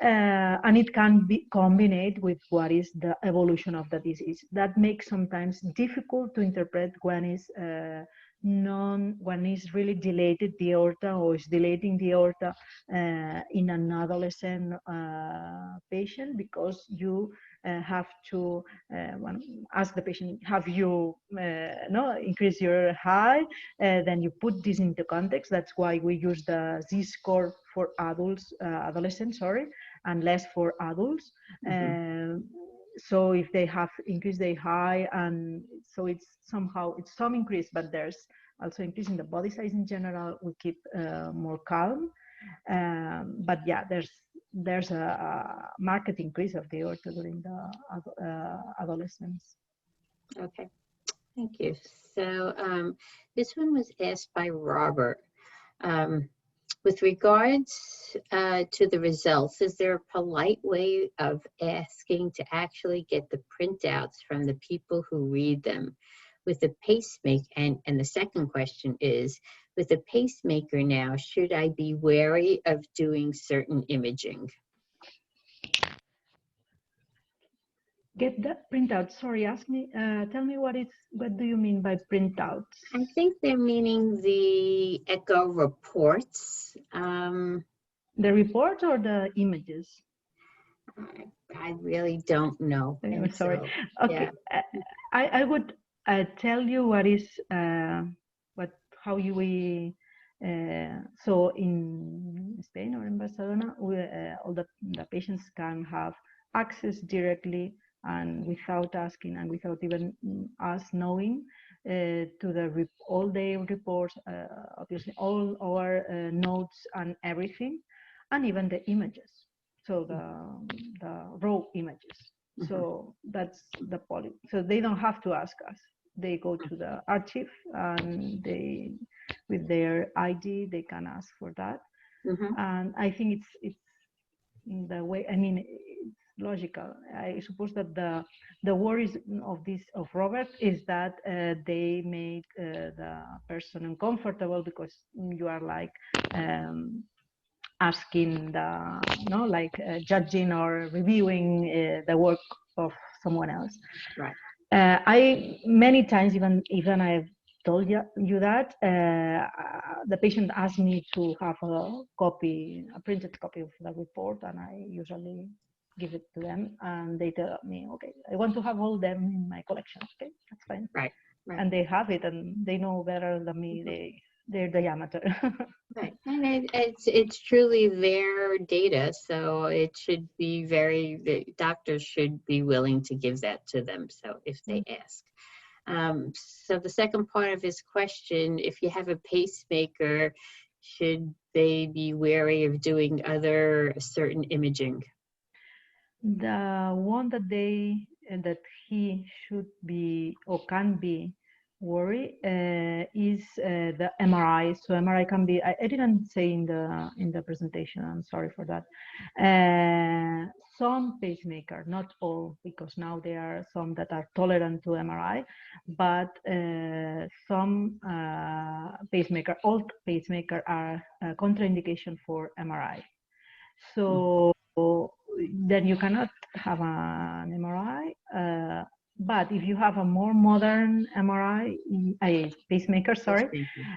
And it can be combined with what is the evolution of the disease. That makes sometimes difficult to interpret when is when is really dilated the aorta, or is dilating the aorta in an adolescent patient, because you have to ask the patient, have you increase your height? Then you put this into context. That's why we use the Z-score for adults, adolescents, sorry, and less for adults. So if they have increased their height, and so it's somehow, it's some increase, but there's also increase in the body size in general, we keep more calm. But yeah, there's a marked increase of the aorta during the adolescence. Okay, thank you. So this one was asked by Robert. With regards to the results, is there a polite way of asking to actually get the printouts from the people who read them? With the pacemaker, and the second question is, with the pacemaker now, should I be wary of doing certain imaging? Get that printout. Sorry, ask me. Tell me what do you mean by printouts? I think they're meaning the echo reports. The report or the images? I really don't know. I'm And sorry. so, Okay, yeah. I would tell you what is how you so in Spain or in Barcelona, all the patients can have access directly and without asking and without even us knowing to the all the reports, obviously all our notes and everything, and even the images. So the raw images. So that's the policy. So they don't have to ask us. They go to the archive and they, with their ID, they can ask for that. And I think it's the way. I mean, it's logical. I suppose that the worries of Robert is that they make the person uncomfortable because you are like. Asking judging or reviewing the work of someone else. Right. I many times even I've told you that the patient asked me to have a printed copy of the report, and I usually give it to them, and they tell me, okay, I want to have all them in my collection. Okay, that's fine. Right. And they have it, and they know better than me. They're the amateur. Right, and it's truly their data, so it should be the doctors should be willing to give that to them. So if they ask. So the second part of his question: if you have a pacemaker, should they be wary of doing other certain imaging? The one that he should be or can be worry is the MRI. So MRI can be. I didn't say in the presentation. I'm sorry for that. Some pacemaker, not all, because now there are some that are tolerant to MRI, but some old pacemaker are contraindication for MRI. So then you cannot have an MRI. But if you have a more modern MRI, a pacemaker, sorry,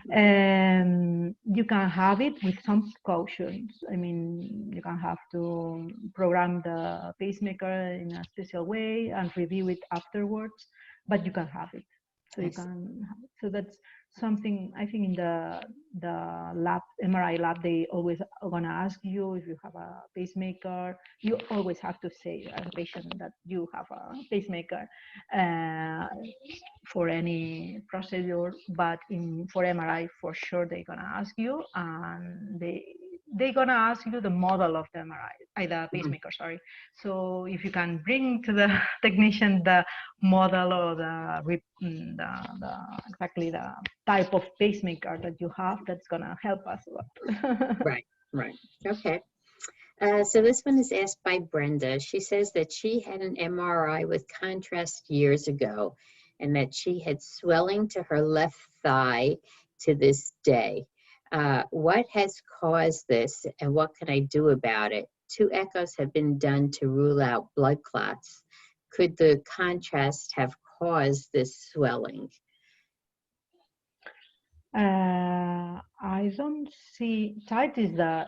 you can have it with some precautions. I mean, you can have to program the pacemaker in a special way and review it afterwards, but you can have it. So you can. So that's something I think in the lab, MRI lab, they always are gonna ask you if you have a pacemaker. You always have to say as a patient that you have a pacemaker for any procedure, but for MRI, for sure they're gonna ask you, and they're gonna ask you the model of the MRI, the pacemaker, sorry. So if you can bring to the technician the model or exactly the type of pacemaker that you have, that's gonna help us a lot. Right. Okay. So this one is asked by Brenda. She says that she had an MRI with contrast years ago, and that she had swelling to her left thigh to this day. What has caused this, and what can I do about it? 2 echoes have been done to rule out blood clots. Could the contrast have caused this swelling? I don't see. Tight is the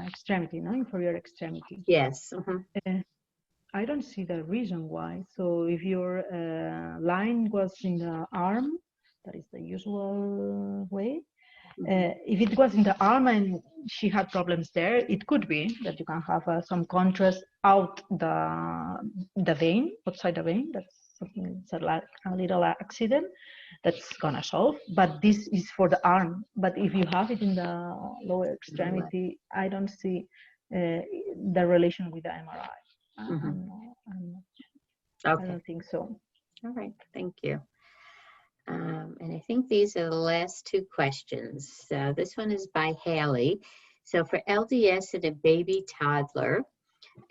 extremity, no, inferior extremity. Yes. I don't see the reason why. So if your line was in the arm, that is the usual way. If it was in the arm and she had problems there, it could be that you can have some contrast out the vein, outside the vein. That's something, it's a little accident that's gonna solve. But this is for the arm. But if you have it in the lower extremity, I don't see the relation with the MRI. I don't think so. All right, thank you. And I think these are the last 2 questions. So this one is by Haley. So for LDS in a baby toddler,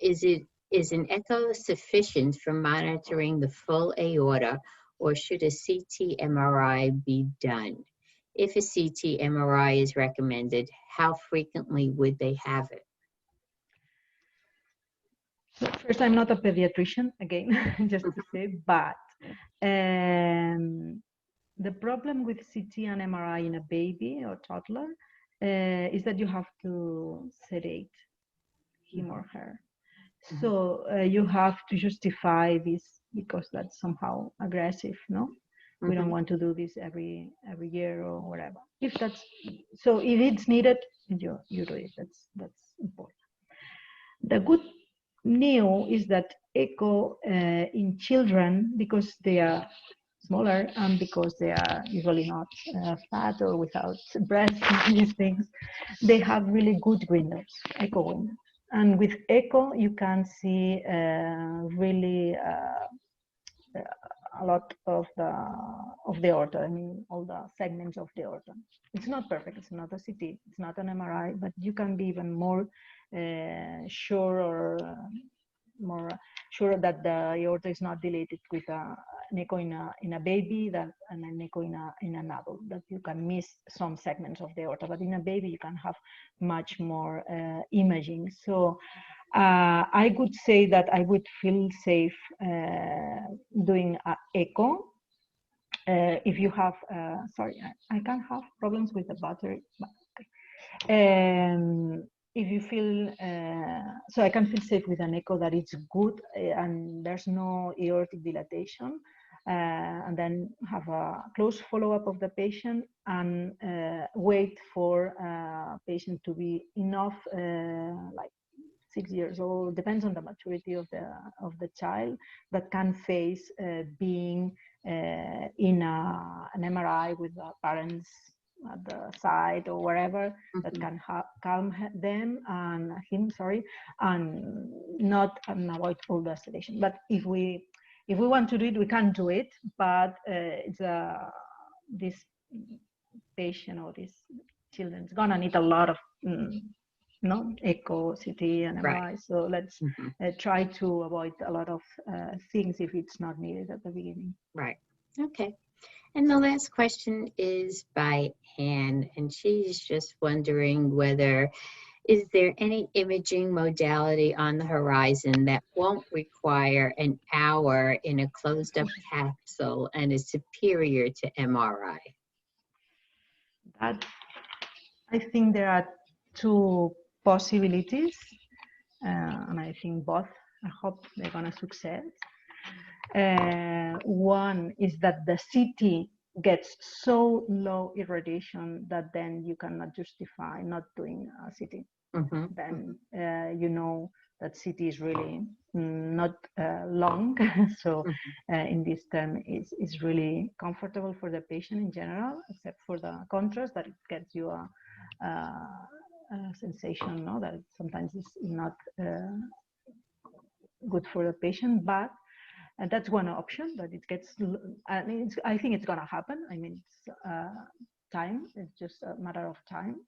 is an echo sufficient for monitoring the full aorta, or should a CT MRI be done? If a CT MRI is recommended, how frequently would they have it? So first, I'm not a pediatrician, again, just to say, but the problem with CT and MRI in a baby or toddler is that you have to sedate him or her. So you have to justify this because that's somehow aggressive, no? We don't want to do this every year or whatever. If that's so, if it's needed, you do it. That's important. The good news is that echo in children, because they are smaller and because they are usually not fat or without breast and these things, they have really good windows, echo windows. And with echo, you can see really a lot of the aorta. I mean, all the segments of the aorta. It's not perfect. It's not a CT. It's not an MRI, but you can be even more sure or more sure that the aorta is not dilated with an echo in a baby and an echo in an adult. That you can miss some segments of the aorta, but in a baby you can have much more imaging. So I would say that I would feel safe doing an echo. If you have, sorry, I can have problems with the battery. If you feel, so I can feel safe with an echo that it's good and there's no aortic dilatation, and then have a close follow-up of the patient and wait for patient to be enough, like 6 years old, depends on the maturity of the child, that can face being in an MRI with the parents at the side or wherever, that can calm them and him, sorry, and not and avoid all the sedation. But if we want to do it, we can do it, but it's this patient or this children is gonna need a lot of echo, CT, and MRI. Right. So let's try to avoid a lot of things if it's not needed at the beginning. Right. Okay. And the last question is by Anne, and she's just wondering whether, is there any imaging modality on the horizon that won't require an hour in a closed-up capsule and is superior to MRI? That, I think there are two possibilities, and I think both, I hope they're gonna succeed. One is that the CT gets so low irradiation that then you cannot justify not doing a CT. Then you know that CT is really not long, so in this term is really comfortable for the patient in general, except for the contrast that it gets you a sensation, no, that sometimes is not good for the patient, but that's one option. That it gets, I think it's gonna happen. I mean, it's time. It's just a matter of time.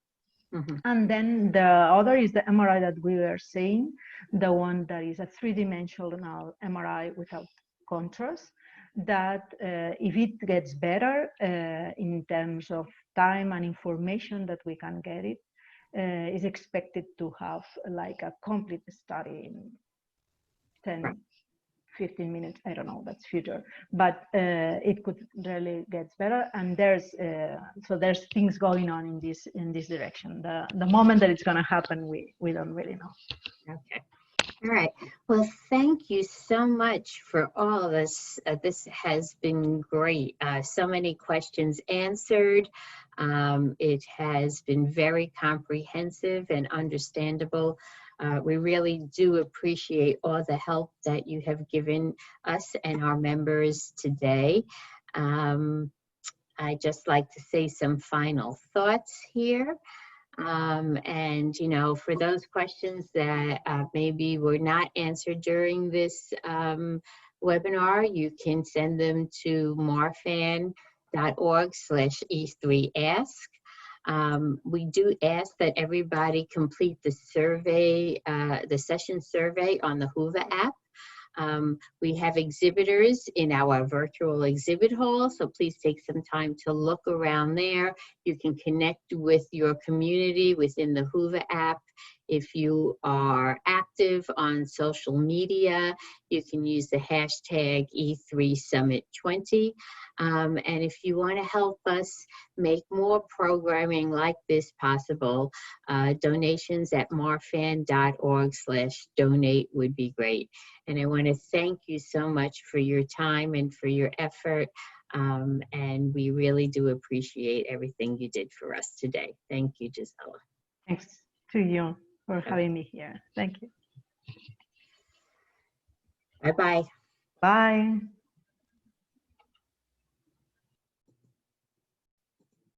And then the other is the MRI that we were saying, the one that is a three-dimensional MRI without contrast, that if it gets better in terms of time and information that we can get it, is expected to have like a complete study in 10, 15 minutes, I don't know, that's future, but it could really get better. And there's things going on in this direction. The moment that it's going to happen, we don't really know. Okay. All right. Well, thank you so much for all of this. This has been great. So many questions answered. It has been very comprehensive and understandable. We really do appreciate all the help that you have given us and our members today. I'd just like to say some final thoughts here. And, you know, for those questions that maybe were not answered during this webinar, you can send them to marfan.org/E3ask. We do ask that everybody complete the survey, the session survey on the Hoover app. We have exhibitors in our virtual exhibit hall, so please take some time to look around there. You can connect with your community within the Hoover app If you are active on social media, you can use the hashtag E3Summit20. And if you want to help us make more programming like this possible, donations at marfan.org/donate would be great. And I want to thank you so much for your time and for your effort. And we really do appreciate everything you did for us today. Thank you, Gisela. Thanks to you for having me here. Thank you. Bye-bye. Bye.